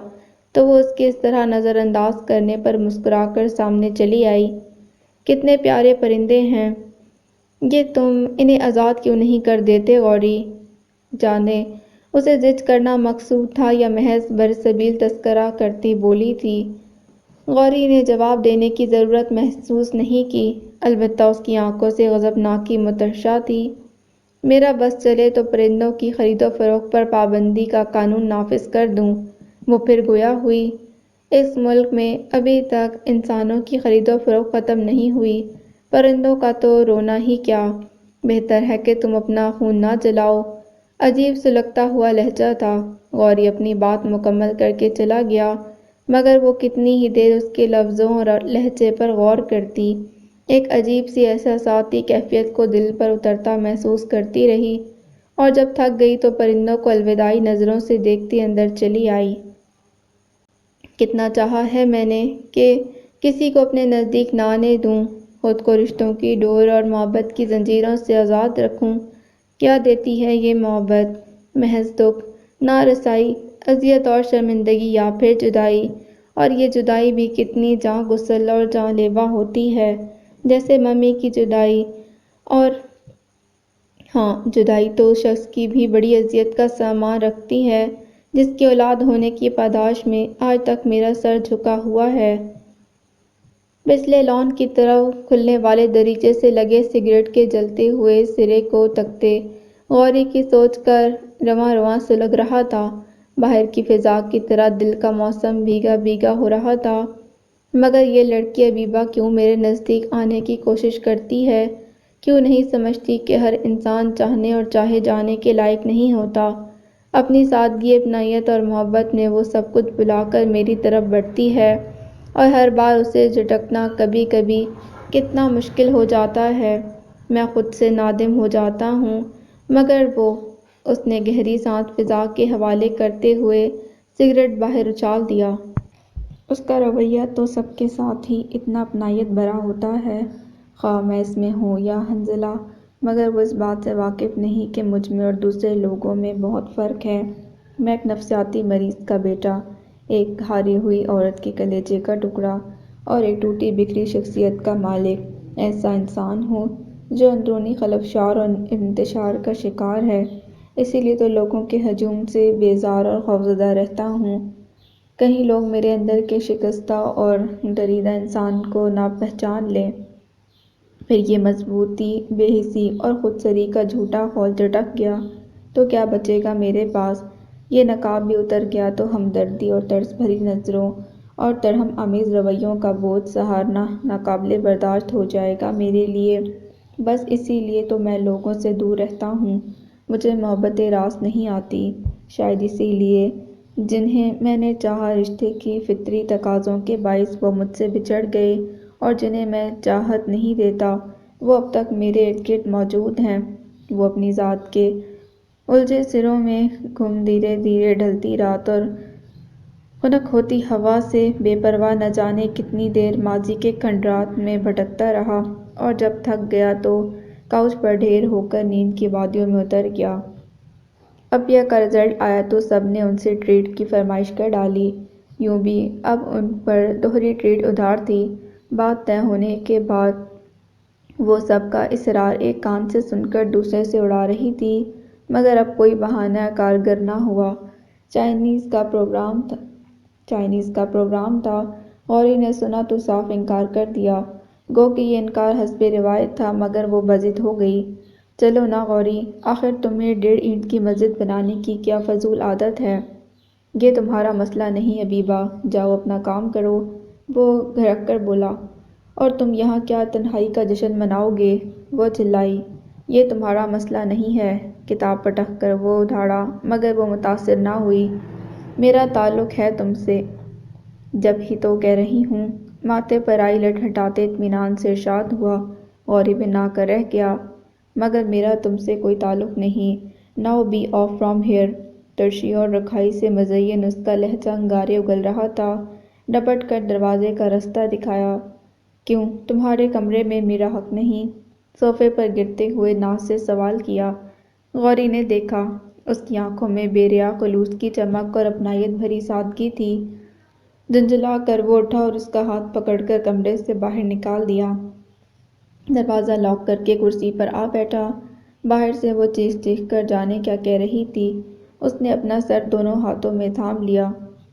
تو وہ اس کے اس طرح نظر انداز کرنے پر مسکرا کر سامنے چلی آئی۔ کتنے پیارے پرندے ہیں یہ، تم انہیں آزاد کیوں نہیں کر دیتے غوری؟ جانے اسے زج کرنا مقصود تھا یا محض برسبیل تذکرہ کرتی بولی تھی۔ غوری نے جواب دینے کی ضرورت محسوس نہیں کی، البتہ اس کی آنکھوں سے غضبناکی متحرشہ تھی۔ میرا بس چلے تو پرندوں کی خرید و فروخت پر پابندی کا قانون نافذ کر دوں۔ وہ پھر گویا ہوئی۔ اس ملک میں ابھی تک انسانوں کی خرید و فروخت ختم نہیں ہوئی، پرندوں کا تو رونا ہی کیا۔ بہتر ہے کہ تم اپنا خون نہ جلاؤ۔ عجیب سلگتا ہوا لہجہ تھا۔ غوری اپنی بات مکمل کر کے چلا گیا، مگر وہ کتنی ہی دیر اس کے لفظوں اور لہجے پر غور کرتی، ایک عجیب سی احساساتی کیفیت کو دل پر اترتا محسوس کرتی رہی، اور جب تھک گئی تو پرندوں کو الوداعی نظروں سے دیکھتی اندر چلی آئی۔ کتنا چاہا ہے میں نے کہ کسی کو اپنے نزدیک نہ آنے دوں، خود کو رشتوں کی ڈور اور محبت کی زنجیروں سے آزاد رکھوں۔ کیا دیتی ہے یہ محبت؟ محض دکھ، نارسائی، اذیت اور شرمندگی، یا پھر جدائی، اور یہ جدائی بھی کتنی جاں گسل اور جاں لیوا ہوتی ہے، جیسے ممی کی جدائی۔ اور ہاں، جدائی تو شخص کی بھی بڑی اذیت کا سامان رکھتی ہے، جس کی اولاد ہونے کی پاداش میں آج تک میرا سر جھکا ہوا ہے۔ پچھلے لان کی طرف کھلنے والے دریچے سے لگے سگریٹ کے جلتے ہوئے سرے کو تکتے غوری کی سوچ کر رواں رواں سلگ رہا تھا۔ باہر کی فضا کی طرح دل کا موسم بھیگا بھیگا ہو رہا تھا۔ مگر یہ لڑکی عبیبہ کیوں میرے نزدیک آنے کی کوشش کرتی ہے؟ کیوں نہیں سمجھتی کہ ہر انسان چاہنے اور چاہے جانے کے لائق نہیں ہوتا؟ اپنی سادگی، اپنائیت اور محبت میں وہ سب کچھ بھلا کر میری طرف بڑھتی ہے، اور ہر بار اسے جھٹکنا کبھی کبھی کتنا مشکل ہو جاتا ہے۔ میں خود سے نادم ہو جاتا ہوں۔ مگر وہ، اس نے گہری سانس فضا کے حوالے کرتے ہوئے سگریٹ باہر اچھال دیا۔ اس کا رویہ تو سب کے ساتھ ہی اتنا اپنائیت بھرا ہوتا ہے، خواہ میں اس میں ہوں یا حنظلہ، مگر وہ اس بات سے واقف نہیں کہ مجھ میں اور دوسرے لوگوں میں بہت فرق ہے۔ میں ایک نفسیاتی مریض کا بیٹا، ایک ہاری ہوئی عورت کے کلیجے کا ٹکڑا اور ایک ٹوٹی بکھری شخصیت کا مالک ایسا انسان ہوں جو اندرونی خلفشار اور انتشار کا شکار ہے۔ اسی لیے تو لوگوں کے ہجوم سے بیزار اور خوفزدہ رہتا ہوں۔ کہیں لوگ میرے اندر کے شکستہ اور دریدہ انسان کو نہ پہچان لیں، پھر یہ مضبوطی، بے حسی اور خود سری کا جھوٹا خول چٹک گیا تو کیا بچے گا میرے پاس؟ یہ نقاب بھی اتر گیا تو ہمدردی اور ترس بھری نظروں اور ترحم آمیز رویوں کا بوجھ سہارنا ناقابل برداشت ہو جائے گا میرے لیے۔ بس اسی لیے تو میں لوگوں سے دور رہتا ہوں۔ مجھے محبت راست نہیں آتی، شاید اسی لیے جنہیں میں نے چاہا رشتے کی فطری تقاضوں کے باعث وہ مجھ سے بچھڑ گئے، اور جنہیں میں چاہت نہیں دیتا وہ اب تک میرے ارد گرد موجود ہیں۔ وہ اپنی ذات کے الجھے سروں میں گم، دھیرے دھیرے ڈھلتی رات اور خنک ہوتی ہوا سے بے پرواہ نہ جانے کتنی دیر ماضی کے کھنڈرات میں بھٹکتا رہا، اور جب تھک گیا تو کاؤچ پر ڈھیر ہو کر نیند کی وادیوں میں اتر گیا۔ اپیہ کا رزلٹ آیا تو سب نے ان سے ٹریٹ کی فرمائش کر ڈالی۔ یوں بھی اب ان پر دوہری ٹریٹ ادھار تھی۔ بات طے ہونے کے بعد وہ سب کا اصرار ایک کان سے سن کر دوسرے سے اڑا رہی تھی، مگر اب کوئی بہانہ کارگر نہ ہوا۔ چائنیز کا پروگرام تھا۔ غوری نے سنا تو صاف انکار کر دیا۔ گو کہ یہ انکار حسب روایت تھا، مگر وہ بضد ہو گئی۔ چلو نا غوری، آخر تمہیں 1.5 اینٹ کی مسجد بنانے کی کیا فضول عادت ہے؟ یہ تمہارا مسئلہ نہیں عبیبہ، جاؤ اپنا کام کرو، وہ گھرک کر بولا۔ اور تم یہاں کیا تنہائی کا جشن مناؤ گے؟ وہ چلائی۔ یہ تمہارا مسئلہ نہیں ہے۔ کتاب پٹک کر وہ دھاڑا، مگر وہ متاثر نہ ہوئی۔ میرا تعلق ہے تم سے، جب ہی تو کہہ رہی ہوں۔ ماتھے پر آئی لٹ ہٹاتے اطمینان سے ارشاد ہوا۔ غوری بنا کر رہ گیا۔ مگر میرا تم سے کوئی تعلق نہیں۔ Now be off from here. ترشی اور رکھائی سے مزین اس کا لہجہ انگارے اگل رہا تھا۔ ڈپٹ کر دروازے کا رستہ دکھایا۔ کیوں، تمہارے کمرے میں میرا حق نہیں؟ صوفے پر گرتے ہوئے ناز سے سوال کیا۔ غوری نے دیکھا، اس کی آنکھوں میں بے ریا خلوص کی چمک اور اپنائیت بھری سادگی تھی۔ جھنجھلا کر وہ اٹھا اور اس کا ہاتھ پکڑ کر کمرے سے باہر نکال دیا۔ دروازہ لاک کر کے کرسی پر آ بیٹھا۔ باہر سے وہ چیخ چیخ کر جانے کیا کہہ رہی تھی۔ اس نے اپنا سر دونوں ہاتھوں میں تھام لیا۔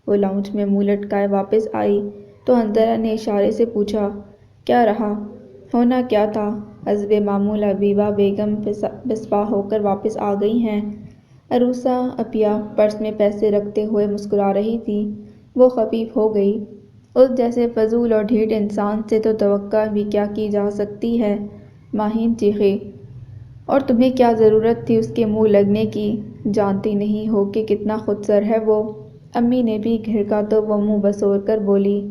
وہ لاؤنج میں منہ لٹکائے واپس آئی تو حنظلہ نے اشارے سے پوچھا، کیا رہا؟ ہونا کیا تھا؟ حسبِ معمول عبیبہ بیگم بسپا ہو کر واپس آ گئی ہیں۔ عروسہ اپیہ پرس میں پیسے رکھتے ہوئے مسکرا رہی تھی۔ وہ خفیف ہو گئی۔ اس جیسے فضول اور ڈھیٹ انسان سے تو توقع بھی کیا کی جا سکتی ہے؟ ماہین چیخی۔ اور تمہیں کیا ضرورت تھی اس کے منہ لگنے کی؟ جانتی نہیں ہو کہ کتنا خود سر ہے وہ؟ امی نے بھی گھرکا تو وہ منہ بسور کر بولی،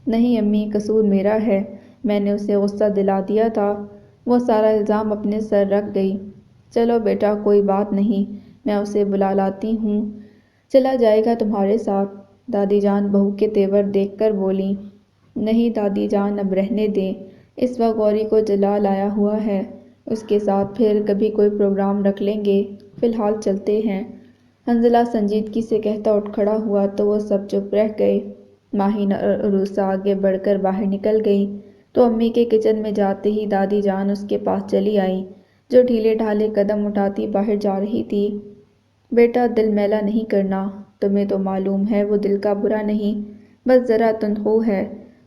نہیں امی، قصور میرا ہے، میں نے اسے غصہ دلا دیا تھا۔ وہ سارا الزام اپنے سر رکھ گئی۔ چلو بیٹا، کوئی بات نہیں، میں اسے بلا لاتی ہوں، چلا جائے گا تمہارے ساتھ۔ دادی جان بہو کے تیور دیکھ کر بولیں۔ نہیں دادی جان، اب رہنے دیں، اس وقت غوری کو جلا لایا ہوا ہے، اس کے ساتھ پھر کبھی کوئی پروگرام رکھ لیں گے، فی الحال چلتے ہیں۔ حنظلہ سنجیدگی سے کہتا اٹھ کھڑا ہوا تو وہ سب چپ رہ گئے۔ ماہین اور عروسہ آگے بڑھ کر باہر نکل گئیں تو امی کے کچن میں جاتے ہی دادی جان اس کے پاس چلی آئیں، جو ڈھیلے ڈھالے قدم اٹھاتی باہر جا رہی تھی۔ بیٹا، دل میلا نہیں کرنا، تمہیں تو معلوم ہے وہ دل کا برا نہیں، بس ذرا تندخو ہے۔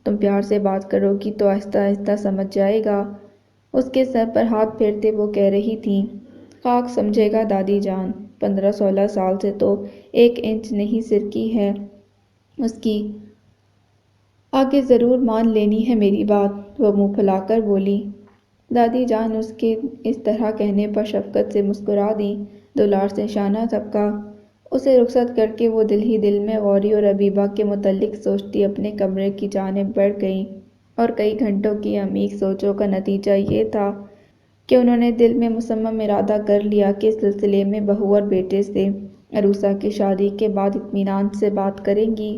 تم پیار سے بات کرو گی تو آہستہ آہستہ سمجھ جائے گا۔ اس کے سر پر ہاتھ پھیرتے وہ کہہ رہی تھی، خاک سمجھے گا دادی جان، 15-16 سال سے تو 1 انچ نہیں سرکی ہے اس کی، آگے ضرور مان لینی ہے میری بات۔ وہ منہ پھلا کر بولی۔ دادی جان اس کے اس طرح کہنے پر شفقت سے مسکرا دیں، دلار سے شانہ ٹھپکا۔ اسے رخصت کر کے وہ دل ہی دل میں غوری اور حبیبہ کے متعلق سوچتی اپنے کمرے کی جانب بڑھ گئیں، اور کئی گھنٹوں کی عمیق سوچوں کا نتیجہ یہ تھا کہ انہوں نے دل میں مصمم ارادہ کر لیا کہ اس سلسلے میں بہو اور بیٹے سے عروسہ کی شادی کے بعد اطمینان سے بات کریں گی۔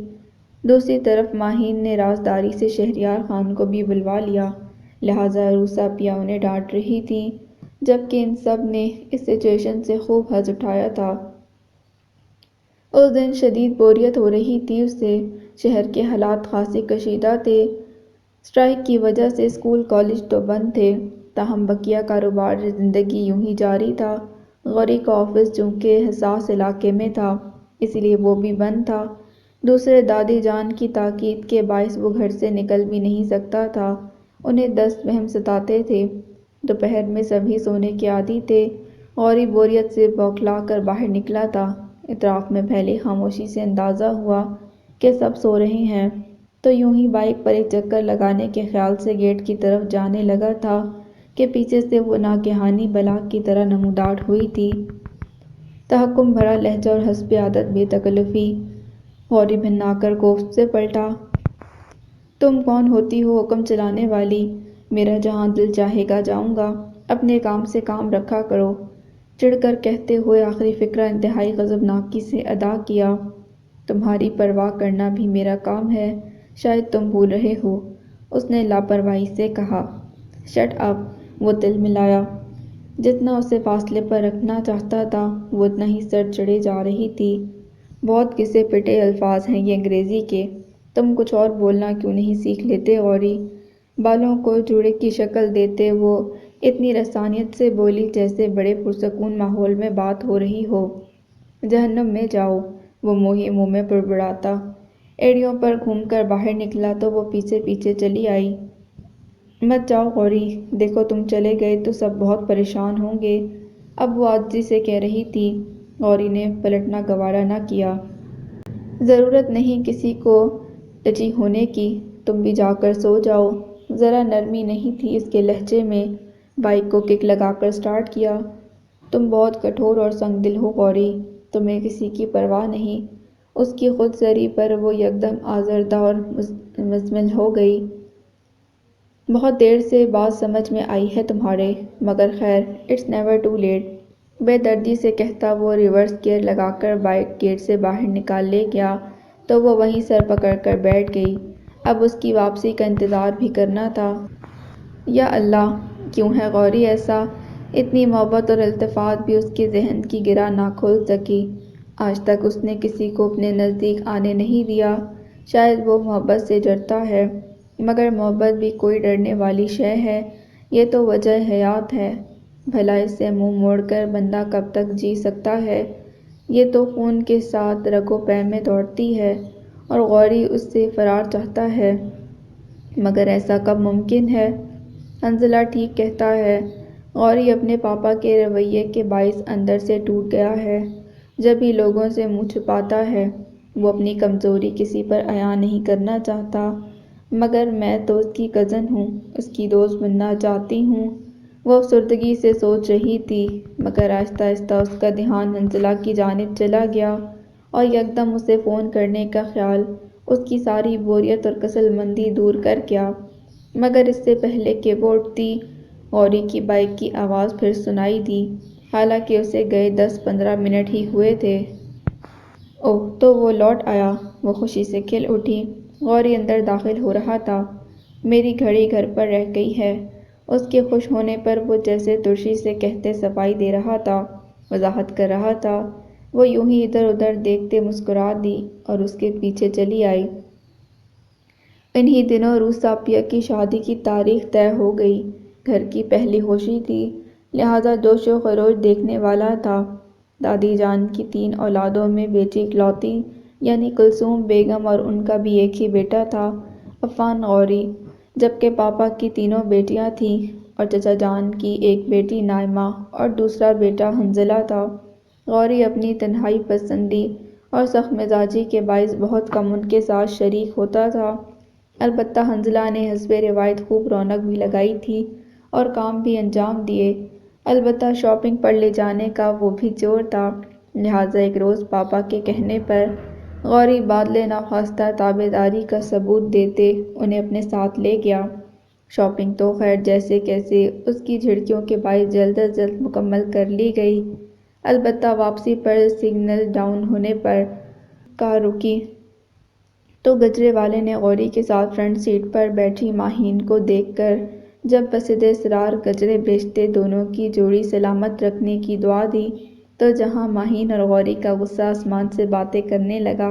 دوسری طرف ماہین نے رازداری سے شہریار خان کو بھی بلوا لیا، لہٰذا عروسہ پیا انہیں ڈانٹ رہی تھیں، جبکہ ان سب نے اس سچویشن سے خوب حظ اٹھایا تھا۔ اس دن شدید بوریت ہو رہی تھی اسے، شہر کے حالات خاصے کشیدہ تھے۔ اسٹرائیک کی وجہ سے اسکول کالج تو بند تھے، تاہم بقیہ کاروبار زندگی یوں ہی جاری تھا۔ غوری کا آفس چونکہ حساس علاقے میں تھا، اس لیے وہ بھی بند تھا۔ دوسرے دادی جان کی تاکید کے باعث وہ گھر سے نکل بھی نہیں سکتا تھا، انہیں دست وہم ستاتے تھے۔ دوپہر میں سبھی سونے کے عادی تھے، غوری بوریت سے بوکھلا کر باہر نکلا تھا۔ اطراف میں پھیلی خاموشی سے اندازہ ہوا کہ سب سو رہے ہیں، تو یوں ہی بائیک پر ایک چکر لگانے کے خیال سے گیٹ کی طرف جانے لگا تھا کہ پیچھے سے وہ ناگہانی بلا کی طرح نمودار ہوئی تھی۔ تحکم بھرا لہجہ اور حسب عادت بے تکلفی۔ غوری بھننا کر کوفت سے پلٹا۔ تم کون ہوتی ہو حکم چلانے والی؟ میرا جہاں دل چاہے گا جاؤں گا، اپنے کام سے کام رکھا کرو، چڑھ کر کہتے ہوئے آخری فقرہ انتہائی غضبناکی سے ادا کیا۔ تمہاری پرواہ کرنا بھی میرا کام ہے، شاید تم بھول رہے ہو، اس نے لاپرواہی سے کہا۔ شٹ اپ، وہ تل ملایا۔ جتنا اسے فاصلے پر رکھنا چاہتا تھا وہ اتنا ہی سر چڑھے جا رہی تھی۔ بہت گھسے پٹے الفاظ ہیں یہ انگریزی کے، تم کچھ اور بولنا کیوں نہیں سیکھ لیتے غوری؟ بالوں کو جوڑے کی شکل دیتے وہ اتنی رسانیت سے بولی جیسے بڑے پرسکون ماحول میں بات ہو رہی ہو۔ جہنم میں جاؤ، وہ منہ ہی منہ میں بڑبڑاتا۔ ایڑیوں پر گھوم کر باہر نکلا تو وہ پیچھے پیچھے چلی آئی۔ مت جاؤ غوری، دیکھو تم چلے گئے تو سب بہت پریشان ہوں گے، اب وہ عاجزی سے کہہ رہی تھی۔ غوری نے پلٹنا گوارا نہ کیا۔ ضرورت نہیں کسی کو ٹچی ہونے کی، تم بھی جا کر سو جاؤ۔ ذرا نرمی نہیں تھی اس کے لہجے میں۔ بائیک کو کک لگا کر سٹارٹ کیا۔ تم بہت کٹھور اور سنگ دل ہو غوری، تمہیں کسی کی پرواہ نہیں۔ اس کی خود سری پر وہ یکدم آزردہ اور مزمل ہو گئی۔ بہت دیر سے بات سمجھ میں آئی ہے تمہارے، مگر خیر اٹس نیور ٹو لیٹ، بے دردی سے کہتا وہ ریورس گیئر لگا کر بائیک گیٹ سے باہر نکال لے گیا تو وہ وہیں سر پکڑ کر بیٹھ گئی۔ اب اس کی واپسی کا انتظار بھی کرنا تھا۔ یا اللہ، کیوں ہے غوری ایسا؟ اتنی محبت اور التفات بھی اس کے ذہن کی گرہ نہ کھول سکی۔ آج تک اس نے کسی کو اپنے نزدیک آنے نہیں دیا۔ شاید وہ محبت سے ڈرتا ہے، مگر محبت بھی کوئی ڈرنے والی شے ہے، یہ تو وجہ حیات ہے۔ بھلا اس سے منہ موڑ کر بندہ کب تک جی سکتا ہے؟ یہ تو خون کے ساتھ رگ و پے میں دوڑتی ہے، اور غوری اس سے فرار چاہتا ہے، مگر ایسا کب ممکن ہے؟ حنظلہ ٹھیک کہتا ہے، غوری اپنے پاپا کے رویے کے باعث اندر سے ٹوٹ گیا ہے۔ جب ہی لوگوں سے منہ چھپاتا ہے، وہ اپنی کمزوری کسی پر عیاں نہیں کرنا چاہتا۔ مگر میں تو اس کی کزن ہوں، اس کی دوست بننا چاہتی ہوں۔ وہ افسردگی سے سوچ رہی تھی، مگر آہستہ آہستہ اس کا دھیان حنظلہ کی جانب چلا گیا، اور یکدم اسے فون کرنے کا خیال اس کی ساری بوریت اور کسل مندی دور کر گیا۔ مگر اس سے پہلے کہ وہ اٹھتی، غوری کی بائیک کی آواز پھر سنائی دی، حالانکہ اسے گئے 10-15 منٹ ہی ہوئے تھے۔ اوہ، تو وہ لوٹ آیا، وہ خوشی سے کھل اٹھی۔ غوری اندر داخل ہو رہا تھا۔ میری گھڑی گھر پر رہ گئی ہے، اس کے خوش ہونے پر وہ جیسے ترشی سے کہتے صفائی دے رہا تھا، وضاحت کر رہا تھا۔ وہ یوں ہی ادھر ادھر دیکھتے مسکرا دی اور اس کے پیچھے چلی آئی۔ انہی دنوں عروسہ پیا کی شادی کی تاریخ طے ہو گئی۔ گھر کی پہلی خوشی تھی، لہٰذا جوش و خروش دیکھنے والا تھا۔ دادی جان کی 3 اولادوں میں بیٹی اکلوتی یعنی کلثوم بیگم اور ان کا بھی ایک ہی بیٹا تھا عفان غوری، جبکہ پاپا کی تینوں بیٹیاں تھیں اور چچا جان کی ایک بیٹی نائمہ اور دوسرا بیٹا حنظلہ تھا۔ غوری اپنی تنہائی پسندی اور سخت مزاجی کے باعث بہت کم ان کے ساتھ شریک ہوتا تھا، البتہ حنظلہ نے حسب روایت خوب رونق بھی لگائی تھی اور کام بھی انجام دیے، البتہ شاپنگ پر لے جانے کا وہ بھی چور تھا، لہٰذا ایک روز پاپا کے کہنے پر غوری بادلِ ناخواستہ تابع داری کا ثبوت دیتے انہیں اپنے ساتھ لے گیا۔ شاپنگ تو خیر جیسے کیسے اس کی جھڑکیوں کے باعث جلد از جلد مکمل کر لی گئی، البتہ واپسی پر سگنل ڈاؤن ہونے پر کار رکی تو گجرے والے نے غوری کے ساتھ فرنٹ سیٹ پر بیٹھی ماہین کو دیکھ کر جب بصد اصرار گجرے بیچتے دونوں کی جوڑی سلامت رکھنے کی دعا دی تو جہاں ماہین اور غوری کا غصہ آسمان سے باتیں کرنے لگا،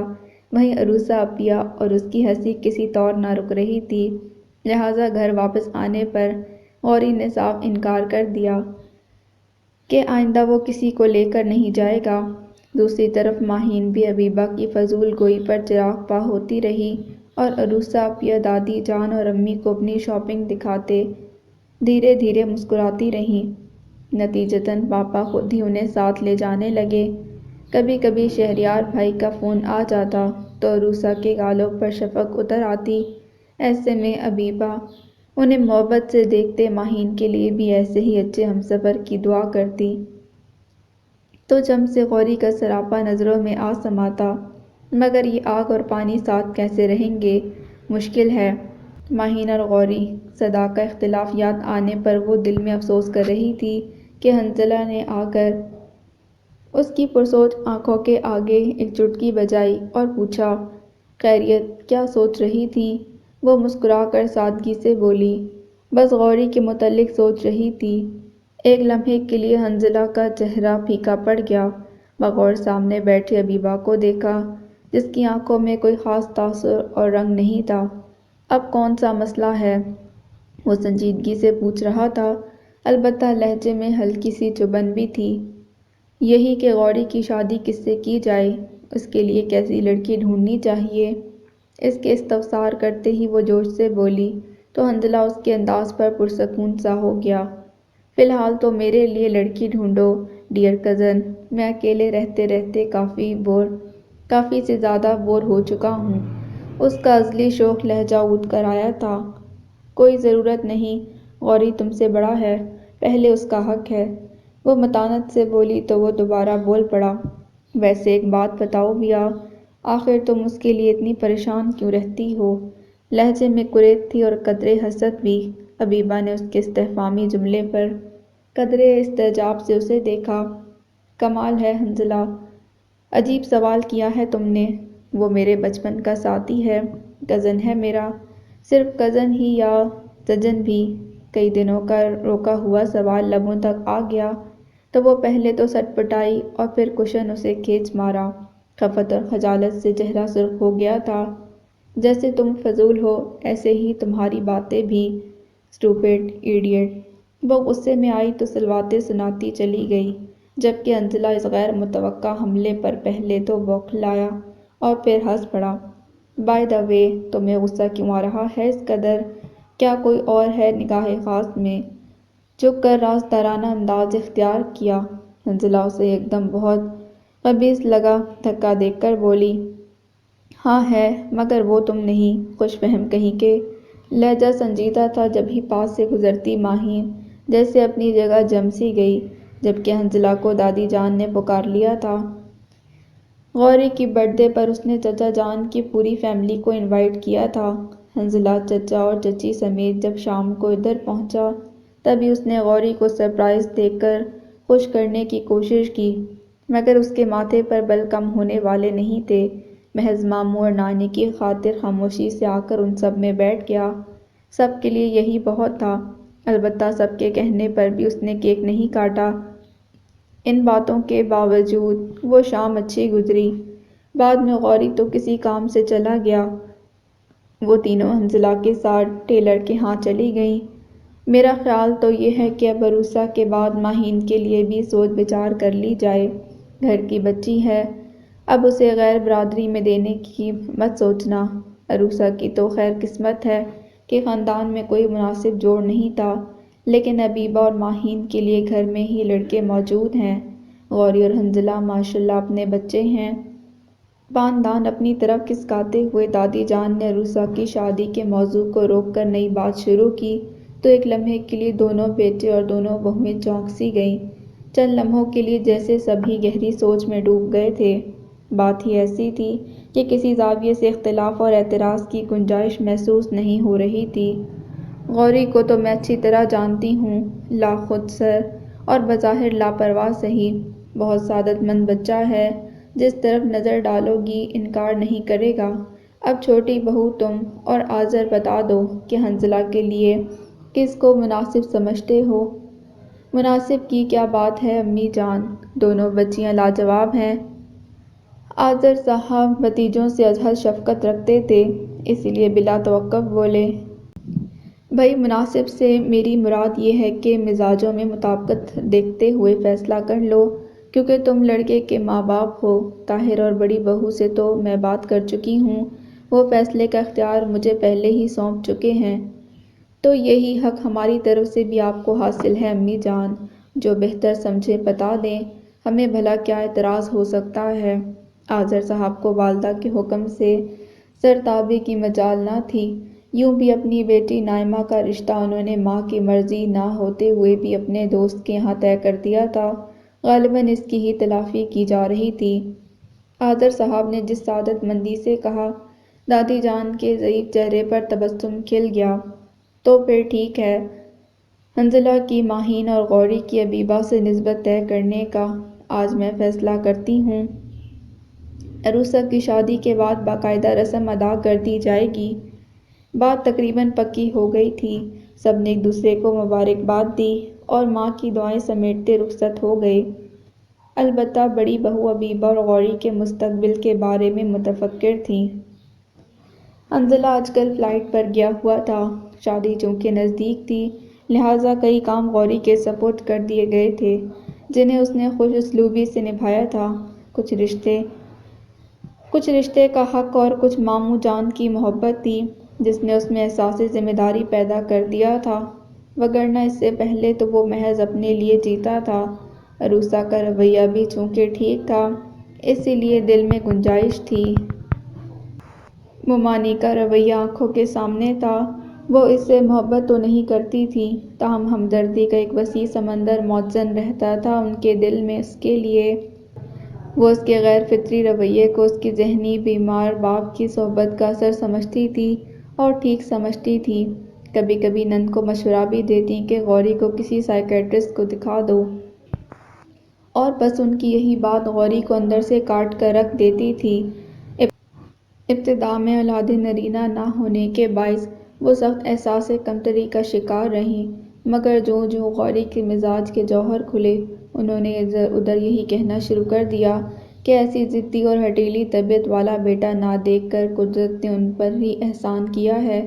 وہیں عروسہ عفیہ اور اس کی ہنسی کسی طور نہ رک رہی تھی، لہٰذا گھر واپس آنے پر غوری نے صاف انکار کر دیا کہ آئندہ وہ کسی کو لے کر نہیں جائے گا۔ دوسری طرف ماہین بھی حبیبہ کی فضول گوئی پر چراغ پا ہوتی رہی اور عروسہ عفیہ دادی جان اور امی کو اپنی شاپنگ دکھاتے دھیرے دھیرے مسکراتی رہیں۔ نتیجتاً پاپا خود ہی انہیں ساتھ لے جانے لگے۔ کبھی کبھی شہریار بھائی کا فون آ جاتا تو عروسہ کے گالوں پر شفق اتر آتی، ایسے میں حبیبہ انہیں محبت سے دیکھتے ماہین کے لیے بھی ایسے ہی اچھے ہمسفر کی دعا کرتی تو چم سے غوری کا سراپا نظروں میں آ سماتا، مگر یہ آگ اور پانی ساتھ کیسے رہیں گے، مشکل ہے۔ ماہین اور غوری صدا کا اختلافات آنے پر وہ دل میں افسوس کر رہی تھی کہ حنظلہ نے آ کر اس کی پرسوچ آنکھوں کے آگے ایک چٹکی بجائی اور پوچھا، خیریت؟ کیا سوچ رہی تھیں؟ وہ مسکرا کر سادگی سے بولی، بس غوری کے متعلق سوچ رہی تھی۔ ایک لمحے کے لیے حنظلہ کا چہرہ پھیکا پڑ گیا، بغور سامنے بیٹھی حبیبہ کو دیکھا جس کی آنکھوں میں کوئی خاص تاثر اور رنگ نہیں تھا۔ اب کون سا مسئلہ ہے؟ وہ سنجیدگی سے پوچھ رہا تھا، البتہ لہجے میں ہلکی سی چبھن بھی تھی۔ یہی کہ غوری کی شادی کس سے کی جائے، اس کے لیے کیسی لڑکی ڈھونڈنی چاہیے۔ اس کے استفسار کرتے ہی وہ جوش سے بولی تو حنظلہ اس کے انداز پر پرسکون سا ہو گیا۔ فی الحال تو میرے لیے لڑکی ڈھونڈو ڈیئر کزن، میں اکیلے رہتے رہتے کافی سے زیادہ بور ہو چکا ہوں۔ اس کا ازلی شوخ لہجہ اونچ کر آیا تھا۔ کوئی ضرورت نہیں، غوری تم سے بڑا ہے، پہلے اس کا حق ہے۔ وہ متانت سے بولی تو وہ دوبارہ بول پڑا، ویسے ایک بات بتاؤ بیاں، آخر تم اس کے لیے اتنی پریشان کیوں رہتی ہو؟ لہجے میں کریت تھی اور قدرے حسرت بھی۔ حبیبہ نے اس کے استفہامی جملے پر قدرے استعجاب سے اسے دیکھا۔ کمال ہے حنظلہ، عجیب سوال کیا ہے تم نے۔ وہ میرے بچپن کا ساتھی ہے، کزن ہے میرا، صرف کزن ہی یا ججن بھی؟ کئی دنوں کا روکا ہوا سوال لبوں تک آ گیا تو وہ پہلے تو سٹ پٹائی اور پھر کشن اسے کھینچ مارا۔ خفت اور خجالت سے چہرہ سرخ ہو گیا تھا۔ جیسے تم فضول ہو ایسے ہی تمہاری باتیں بھی، اسٹوپڈ ایڈیٹ۔ وہ غصے میں آئی تو سلواتیں سناتی چلی گئی، جبکہ حنظلہ اس غیر متوقع حملے پر پہلے تو بوکھلایا اور پھر ہنس پڑا۔ بائی دی وے، تمہیں غصہ کیوں آ رہا ہے اس قدر؟ کیا کوئی اور ہے نگاہ خاص میں؟ جھک کر رازدارانہ انداز اختیار کیا حنظلہ اسے ایک دم بہت خبیث لگا دھکا دے کر بولی، ہاں ہے، مگر وہ تم نہیں، خوش فہم کہیں کے۔ لہجہ سنجیدہ تھا جب ہی پاس سے گزرتی ماہین جیسے اپنی جگہ جم سی گئی، جبکہ حنظلہ کو دادی جان نے پکار لیا تھا۔ غوری کی برتھ ڈے پر اس نے چچا جان کی پوری فیملی کو انوائٹ کیا تھا۔ حنظلہ چچا اور چچی سمیت جب شام کو ادھر پہنچا تبھی اس نے غوری کو سرپرائز دے کر خوش کرنے کی کوشش کی، مگر اس کے ماتھے پر بل کم ہونے والے نہیں تھے۔ محض ماموں اور نانی کی خاطر خاموشی سے آ کر ان سب میں بیٹھ گیا۔ سب کے لیے یہی بہت تھا، البتہ سب کے کہنے پر بھی اس نے کیک نہیں کاٹا۔ ان باتوں کے باوجود وہ شام اچھی گزری۔ بعد میں غوری تو کسی کام سے چلا گیا۔ وہ تینوں حنظلہ کے ساتھ ٹیلر کے ہاں چلی گئیں۔ میرا خیال تو یہ ہے کہ اب عروسہ کے بعد ماہین کے لیے بھی سوچ بچار کر لی جائے۔ گھر کی بچی ہے، اب اسے غیر برادری میں دینے کی مت سوچنا۔ عروسہ کی تو خیر قسمت ہے کہ خاندان میں کوئی مناسب جوڑ نہیں تھا، لیکن حبیبہ اور ماہین کے لیے گھر میں ہی لڑکے موجود ہیں۔ غوری اور حنظلہ ماشاءاللہ اپنے بچے ہیں۔ پان دان اپنی طرف کھسکاتے ہوئے دادی جان نے عروسہ کی شادی کے موضوع کو روک کر نئی بات شروع کی تو ایک لمحے کے لیے دونوں بیٹے اور دونوں بہویں چونک سی گئیں۔ چند لمحوں کے لیے جیسے سبھی گہری سوچ میں ڈوب گئے تھے۔ بات ہی ایسی تھی کہ کسی زاویے سے اختلاف اور اعتراض کی گنجائش محسوس نہیں ہو رہی تھی۔ غوری کو تو میں اچھی طرح جانتی ہوں، لاخود سر اور بظاہر لاپرواہ سہی، بہت سعادت مند بچہ ہے، جس طرف نظر ڈالو گی انکار نہیں کرے گا۔ اب چھوٹی بہو تم اور آذر بتا دو کہ حنظلہ کے لیے کس کو مناسب سمجھتے ہو۔ مناسب کی کیا بات ہے امی جان، دونوں بچیاں لاجواب ہیں۔ آذر صاحب بھتیجوں سے ازحد شفقت رکھتے تھے، اسی لیے بلا توقف بولے، بھئی مناسب سے میری مراد یہ ہے کہ مزاجوں میں مطابقت دیکھتے ہوئے فیصلہ کر لو، کیونکہ تم لڑکے کے ماں باپ ہو۔ طاہر اور بڑی بہو سے تو میں بات کر چکی ہوں، وہ فیصلے کا اختیار مجھے پہلے ہی سونپ چکے ہیں، تو یہی حق ہماری طرف سے بھی آپ کو حاصل ہے امی جان، جو بہتر سمجھے بتا دیں، ہمیں بھلا کیا اعتراض ہو سکتا ہے۔ آذر صاحب کو والدہ کے حکم سے سرتابی کی مجال نہ تھی، یوں بھی اپنی بیٹی نائمہ کا رشتہ انہوں نے ماں کی مرضی نہ ہوتے ہوئے بھی اپنے دوست کے ہاں طے کر دیا تھا، غالباً اس کی ہی تلافی کی جا رہی تھی۔ آذر صاحب نے جس سعادت مندی سے کہا، دادی جان کے ضعیف چہرے پر تبسم کھل گیا، تو پھر ٹھیک ہے، حنظلہ کی ماہین اور غوری کی حبیبہ سے نسبت طے کرنے کا آج میں فیصلہ کرتی ہوں۔ عروسہ کی شادی کے بعد باقاعدہ رسم ادا کر دی جائے گی۔ بات تقریباً پکی ہو گئی تھی، سب نے ایک دوسرے کو مبارکباد دی اور ماں کی دعائیں سمیٹتے رخصت ہو گئے۔ البتہ بڑی بہو حبیبہ اور غوری کے مستقبل کے بارے میں متفکر تھیں۔ حنظلہ آج کل فلائٹ پر گیا ہوا تھا، شادی چونکہ نزدیک تھی، لہٰذا کئی کام غوری کے سپرد کر دیے گئے تھے، جنہیں اس نے خوش اسلوبی سے نبھایا تھا۔ کچھ رشتے کا حق اور کچھ ماموں جان کی محبت تھی، جس نے اس میں احساس ذمہ داری پیدا کر دیا تھا، وگرنہ اس سے پہلے تو وہ محض اپنے لیے جیتا تھا۔ عروسہ کا رویہ بھی چونکہ ٹھیک تھا، اسی لیے دل میں گنجائش تھی۔ مومانی کا رویہ آنکھوں کے سامنے تھا، وہ اس سے محبت تو نہیں کرتی تھی، تاہم ہمدردی کا ایک وسیع سمندر موجزن رہتا تھا ان کے دل میں اس کے لیے۔ وہ اس کے غیر فطری رویے کو اس کی ذہنی بیمار باپ کی صحبت کا اثر سمجھتی تھی اور ٹھیک سمجھتی تھی۔ کبھی کبھی نند کو مشورہ بھی دیتی کہ غوری کو کسی سائیکیٹرسٹ کو دکھا دو، اور بس ان کی یہی بات غوری کو اندر سے کاٹ کر رکھ دیتی تھی۔ ابتدا میں اولاد نرینہ نہ ہونے کے باعث وہ سخت احساس کمتری کا شکار رہیں، مگر جوں جوں غوری کے مزاج کے جوہر کھلے، انہوں نے ادھر ادھر یہی کہنا شروع کر دیا کہ ایسی ضدی اور ہٹیلی طبیعت والا بیٹا نہ دیکھ کر قدرت نے ان پر ہی احسان کیا ہے۔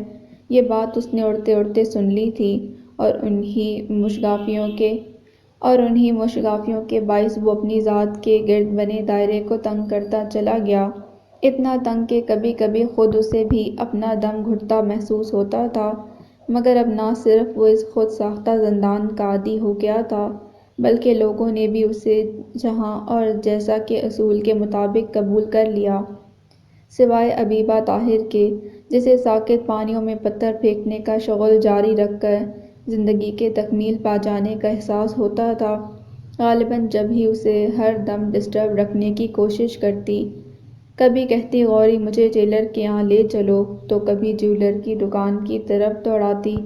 یہ بات اس نے اڑتے اڑتے سن لی تھی، اور انہی مشگافیوں کے باعث وہ اپنی ذات کے گرد بنے دائرے کو تنگ کرتا چلا گیا، اتنا تنگ کہ کبھی کبھی خود اسے بھی اپنا دم گھٹتا محسوس ہوتا تھا، مگر اب نہ صرف وہ اس خود ساختہ زندان کا عادی ہو گیا تھا، بلکہ لوگوں نے بھی اسے جہاں اور جیسا کہ اصول کے مطابق قبول کر لیا، سوائے حبیبہ طاہر کے، جسے ساکت پانیوں میں پتھر پھینکنے کا شغل جاری رکھ کر زندگی کے تکمیل پا جانے کا احساس ہوتا تھا۔ غالباً جب ہی اسے ہر دم ڈسٹرب رکھنے کی کوشش کرتی، کبھی کہتی غوری مجھے ٹیلر کے یہاں لے چلو، تو کبھی جیولر کی دکان کی طرف دوڑاتی،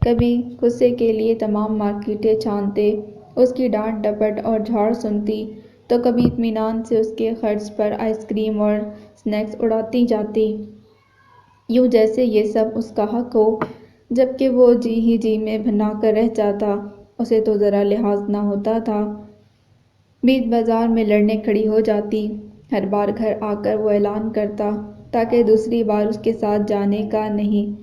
کبھی غصے کے لیے تمام مارکیٹیں چھانتے اس کی ڈانٹ ڈپٹ اور جھاڑ سنتی، تو کبھی اطمینان سے اس کے خرچ پر آئس کریم اور سنیکس اڑاتی جاتی، یوں جیسے یہ سب اس کا حق ہو، جبکہ وہ جی ہی جی میں بھنا کر رہ جاتا، اسے تو ذرا لحاظ نہ ہوتا تھا۔ بیچ بازار میں لڑنے کھڑی ہو جاتی، ہر بار گھر آ کر وہ اعلان کرتا تاکہ دوسری بار اس کے ساتھ جانے کا نہیں،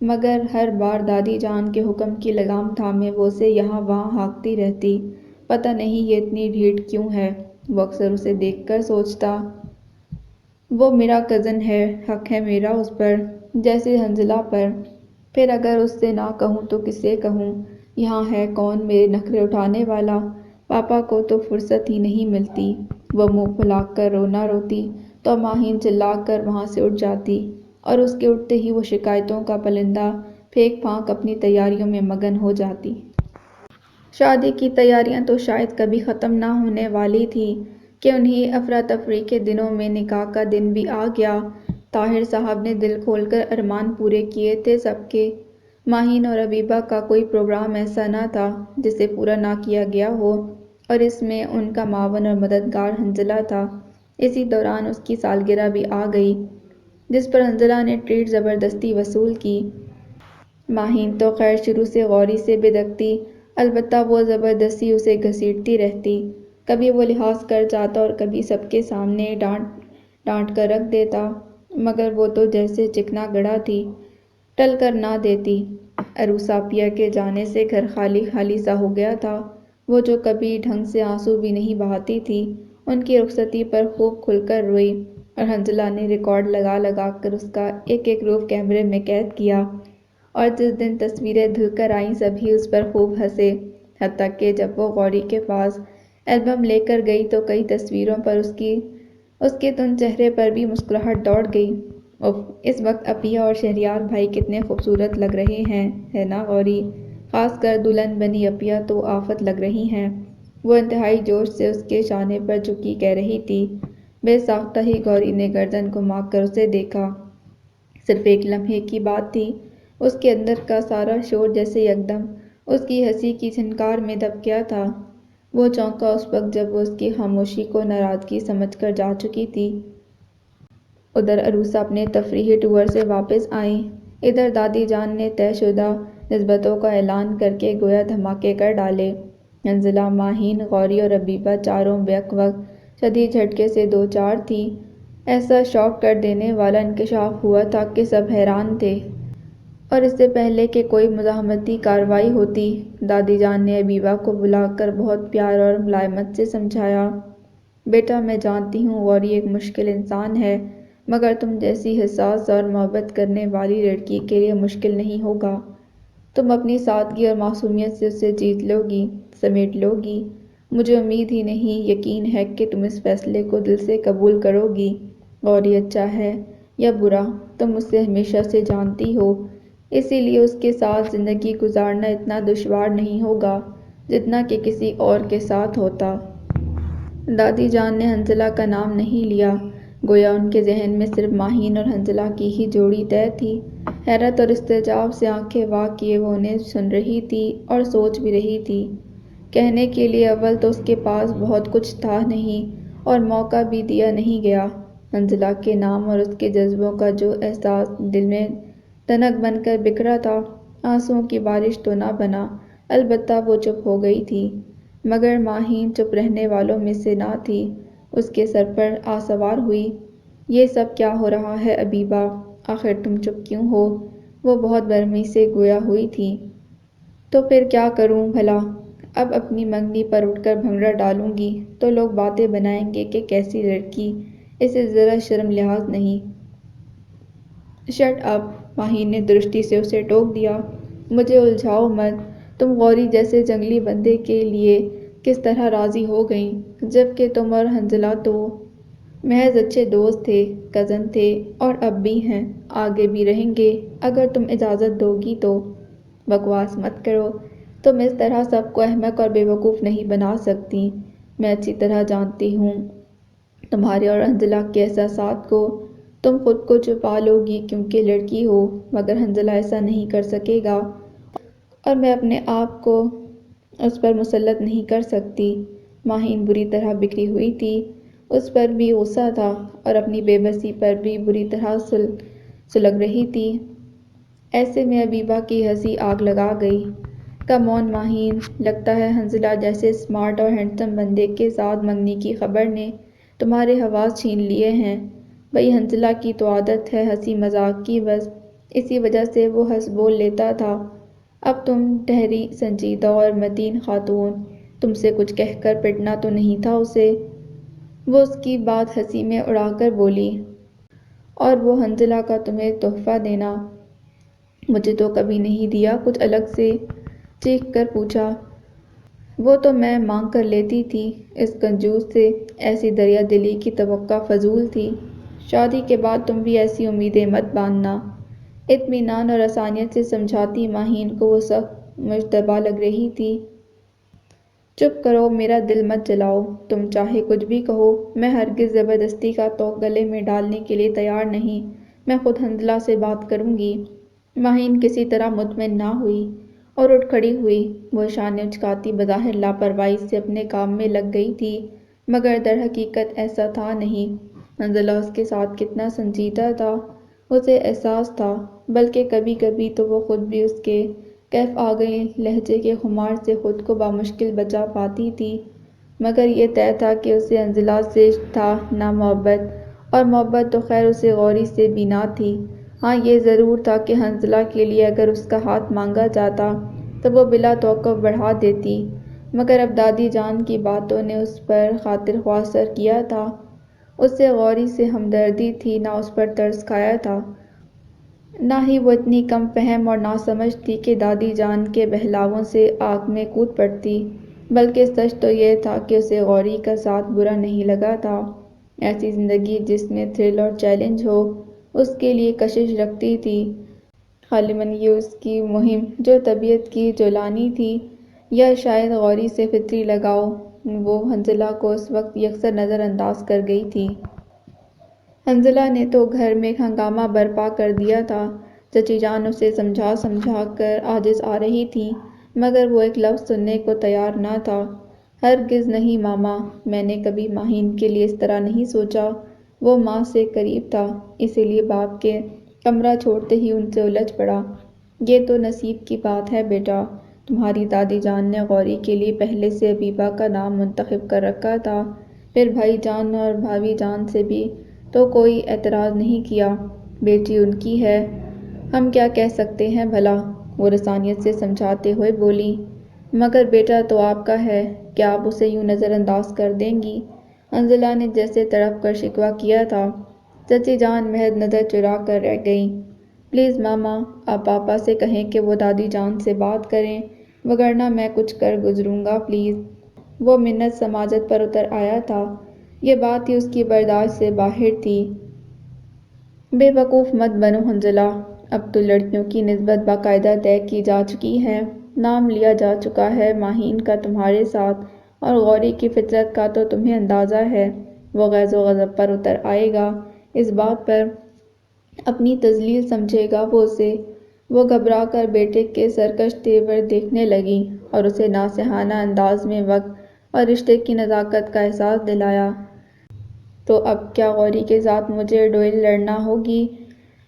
مگر ہر بار دادی جان کے حکم کی لگام تھامے وہ اسے یہاں وہاں ہانکتی رہتی، پتہ نہیں یہ اتنی ڈھیٹ کیوں ہے۔ وہ اکثر اسے دیکھ کر سوچتا، وہ میرا کزن ہے، حق ہے میرا اس پر جیسے حنزلہ پر۔ پھر اگر اس سے نہ کہوں تو کس سے کہوں؟ یہاں ہے کون میرے نخرے اٹھانے والا؟ پاپا کو تو فرصت ہی نہیں ملتی۔ وہ منہ پھلا کر رونا روتی تو ماہین چلا کر وہاں سے اٹھ جاتی اور اس کے اٹھتے ہی وہ شکایتوں کا پلندہ پھینک پھانک اپنی تیاریوں میں مگن ہو جاتی۔ شادی کی تیاریاں تو شاید کبھی ختم نہ ہونے والی تھیں کہ انہی افراتفری کے دنوں میں نکاح کا دن بھی آ گیا۔ طاہر صاحب نے دل کھول کر ارمان پورے کیے تھے سب کے۔ ماہین اور حبیبہ کا کوئی پروگرام ایسا نہ تھا جسے پورا نہ کیا گیا ہو، اور اس میں ان کا معاون اور مددگار حنزلہ تھا۔ اسی دوران اس کی سالگرہ بھی آ گئی، جس پر حنزلہ نے ٹریٹ زبردستی وصول کی۔ ماہین تو خیر شروع سے غوری سے بدکتی، البتہ وہ زبردستی اسے گھسیٹتی رہتی۔ کبھی وہ لحاظ کر جاتا اور کبھی سب کے سامنے ڈانٹ کر رکھ دیتا، مگر وہ تو جیسے چکنا گڑا تھی، ٹل کر نہ دیتی۔ عروس آپیہ کے جانے سے گھر خالی خالی سا ہو گیا تھا۔ وہ جو کبھی ڈھنگ سے آنسو بھی نہیں بہاتی تھی، ان کی رخصتی پر خوب کھل کر روئی، اور حنزلہ نے ریکارڈ لگا لگا کر اس کا ایک ایک روپ کیمرے میں قید کیا، اور جس دن تصویریں دھل کر آئیں سبھی اس پر خوب ہنسے، حتیٰ کہ جب وہ غوری کے پاس البم لے کر گئی تو کئی تصویروں پر اس کے تند چہرے پر بھی مسکراہٹ دوڑ گئی۔ اف، اس وقت عپیہ اور شہریار بھائی کتنے خوبصورت لگ رہے ہیں، ہے نا غوری؟ خاص کر دلہن بنی عپیہ تو آفت لگ رہی ہیں، وہ انتہائی جوش سے اس کے شانے پر جھکی کہہ رہی تھی۔ بے ساختہ ہی غوری نے گردن گھما کر اسے دیکھا۔ صرف ایک لمحے کی بات تھی، اس کے اندر کا سارا شور جیسے یکدم اس کی ہنسی کی جھنکار میں دب گیا تھا۔ وہ چونکا اس وقت جب وہ اس کی خاموشی کو ناراضگی سمجھ کر جا چکی تھی۔ ادھر عروسہ اپنے تفریحی ٹور سے واپس آئیں، ادھر دادی جان نے طے شدہ نسبتوں کا اعلان کر کے گویا دھماکے کر ڈالے۔ حنزلہ، ماہین، غوری اور حبیبہ چاروں بیک وقت شدید جھٹکے سے دوچار تھیں۔ ایسا شاک کر دینے والا انکشاف ہوا تھا کہ سب حیران تھے، اور اس سے پہلے کہ کوئی مزاحمتی کارروائی ہوتی، دادی جان نے حبیبہ کو بلا کر بہت پیار اور ملائمت سے سمجھایا، بیٹا میں جانتی ہوں غوری ایک مشکل انسان ہے، مگر تم جیسی حساس اور محبت کرنے والی لڑکی کے لیے مشکل نہیں ہوگا۔ تم اپنی سادگی اور معصومیت سے اسے جیت لو گی، سمیٹ لو گی۔ مجھے امید ہی نہیں، یقین ہے کہ تم اس فیصلے کو دل سے قبول کرو گی۔ غوری اچھا ہے یا برا تم اسے ہمیشہ سے جانتی ہو، اسی لیے اس کے ساتھ زندگی گزارنا اتنا دشوار نہیں ہوگا جتنا کہ کسی اور کے ساتھ ہوتا۔ دادی جان نے حنزلہ کا نام نہیں لیا، گویا ان کے ذہن میں صرف ماہین اور حنزلہ کی ہی جوڑی طے تھی۔ حیرت اور استعجاب سے آنکھیں وا کیے وہ انہیں سن رہی تھی اور سوچ بھی رہی تھی۔ کہنے کے لیے اول تو اس کے پاس بہت کچھ تھا نہیں، اور موقع بھی دیا نہیں گیا۔ حنزلہ کے نام اور اس کے جذبوں کا جو احساس دل میں تنک بن کر بکھرا تھا، آنسوؤں کی بارش تو نہ بنا، البتہ وہ چپ ہو گئی تھی۔ مگر ماہین چپ رہنے والوں میں سے نہ تھی، اس کے سر پر آ سوار ہوئی۔ یہ سب کیا ہو رہا ہے حبیبہ؟ آخر تم چپ کیوں ہو؟ وہ بہت برہمی سے گویا ہوئی تھی۔ تو پھر کیا کروں بھلا؟ اب اپنی منگنی پر اٹھ کر بھنگڑا ڈالوں گی تو لوگ باتیں بنائیں گے کہ کیسی لڑکی، اسے ذرا شرم لحاظ نہیں۔ Shut up! ماہین نے درستی سے اسے ٹوک دیا۔ مجھے الجھاؤ مت۔ تم غوری جیسے جنگلی بندے کے لیے کس طرح راضی ہو گئیں، جبکہ تم اور حنزلہ تو محض اچھے دوست تھے، کزن تھے، اور اب بھی ہیں، آگے بھی رہیں گے اگر تم اجازت دو گی تو۔ بکواس مت کرو، تم اس طرح سب کو احمق اور بے وقوف نہیں بنا سکتی۔ میں اچھی طرح جانتی ہوں تمہارے اور حنزلہ کے احساسات کو۔ تم خود کو چھپا لو گی کیونکہ لڑکی ہو، مگر حنزلہ ایسا نہیں کر سکے گا، اور میں اپنے آپ کو اس پر مسلط نہیں کر سکتی۔ ماہین بری طرح بکھری ہوئی تھی، اس پر بھی غصہ تھا اور اپنی بے بسی پر بھی بری طرح سلگ رہی تھی۔ ایسے میں حبیبہ کی ہنسی آگ لگا گئی۔ کم آن ماہین، لگتا ہے حنزلہ جیسے اسمارٹ اور ہینڈسم بندے کے ساتھ منگنی کی خبر نے تمہارے حواس چھین لیے ہیں۔ بھئی حنزلہ کی تو عادت ہے ہنسی مذاق کی، بس اسی وجہ سے وہ ہنس بول لیتا تھا۔ اب تم ٹھہری سنجیدہ اور متین خاتون، تم سے کچھ کہہ کر پٹنا تو نہیں تھا اسے؟ وہ اس کی بات ہنسی میں اڑا کر بولی، اور وہ حنظلہ کا تمہیں تحفہ دینا مجھے تو کبھی نہیں دیا، کچھ الگ سے چیخ کر پوچھا۔ وہ تو میں مانگ کر لیتی تھی اس کنجوس سے، ایسی دریا دلی کی توقع فضول تھی۔ شادی کے بعد تم بھی ایسی امیدیں مت باندھنا، اطمینان اور آسانیت سے سمجھاتی ماہین کو وہ سخت مشتبہ لگ رہی تھی۔ چپ کرو، میرا دل مت جلاؤ، تم چاہے کچھ بھی کہو، میں ہرگز زبردستی کا طوق گلے میں ڈالنے کے لیے تیار نہیں، میں خود حنظلہ سے بات کروں گی۔ ماہین کسی طرح مطمئن نہ ہوئی اور اٹھ کھڑی ہوئی۔ وہ شانے اچکاتی بظاہر لاپرواہی سے اپنے کام میں لگ گئی تھی، مگر در حقیقت ایسا تھا نہیں۔ حنظلہ اس کے ساتھ کتنا سنجیدہ تھا اسے احساس تھا، بلکہ کبھی کبھی تو وہ خود بھی اس کے کیف آ گئے لہجے کے خمار سے خود کو بامشکل بچا پاتی تھی۔ مگر یہ طے تھا کہ اسے حنظلہ سے تھا نہ محبت، اور محبت تو خیر اسے غوری سے بھی نہ تھی۔ ہاں یہ ضرور تھا کہ حنظلہ کے لیے اگر اس کا ہاتھ مانگا جاتا تو وہ بلا توقف بڑھا دیتی، مگر اب دادی جان کی باتوں نے اس پر خاطر خواہ اثر کیا تھا۔ اسے غوری سے ہمدردی تھی، نہ اس پر ترس کھایا تھا۔ نہ ہی وہ اتنی کم فہم اور ناسمجھ تھی کہ دادی جان کے بہلاووں سے آگ میں کود پڑتی، بلکہ سچ تو یہ تھا کہ اسے غوری کا ساتھ برا نہیں لگا تھا۔ ایسی زندگی جس میں تھرل اور چیلنج ہو اس کے لیے کشش رکھتی تھی۔ غالباً یہ اس کی مہم جو طبیعت کی جولانی تھی، یا شاید غوری سے فطری لگاؤ، وہ حنظلہ کو اس وقت یکسر نظر انداز کر گئی تھی۔ حنظلہ نے تو گھر میں ہنگامہ برپا کر دیا تھا، چچی جان اسے سمجھا سمجھا کر عاجز آ رہی تھیں، مگر وہ ایک لفظ سننے کو تیار نہ تھا۔ ہرگز نہیں ماما، میں نے کبھی ماہین کے لیے اس طرح نہیں سوچا، وہ ماں سے قریب تھا، اسی لیے باپ کے کمرہ چھوڑتے ہی ان سے الجھ پڑا۔ یہ تو نصیب کی بات ہے بیٹا، تمہاری دادی جان نے غوری کے لیے پہلے سے حبیبہ کا نام منتخب کر رکھا تھا، پھر بھائی جان اور بھابھی جان سے بھی تو کوئی اعتراض نہیں کیا، بیٹی ان کی ہے، ہم کیا کہہ سکتے ہیں بھلا، وہ رسانیت سے سمجھاتے ہوئے بولی۔ مگر بیٹا تو آپ کا ہے، کیا آپ اسے یوں نظر انداز کر دیں گی؟ حنظلہ نے جیسے تڑپ کر شکوہ کیا تھا۔ چچی جان محض نظر چرا کر رہ گئیں۔ پلیز ماما، آپ پاپا سے کہیں کہ وہ دادی جان سے بات کریں، وگرنہ میں کچھ کر گزروں گا پلیز۔ وہ منت سماجت پر اتر آیا تھا، یہ بات ہی اس کی برداشت سے باہر تھی۔ بے وقوف مت بنو حنظلہ، اب تو لڑکیوں کی نسبت باقاعدہ طے کی جا چکی ہے، نام لیا جا چکا ہے ماہین کا تمہارے ساتھ، اور غوری کی فطرت کا تو تمہیں اندازہ ہے، وہ غیظ و غضب پر اتر آئے گا، اس بات پر اپنی تذلیل سمجھے گا وہ اسے۔ وہ گھبرا کر بیٹے کے سرکش تیور دیکھنے لگی اور اسے ناصحانہ انداز میں وقت اور رشتے کی نزاکت کا احساس دلایا۔ تو اب کیا غوری کے ساتھ مجھے ڈوئل لڑنا ہوگی؟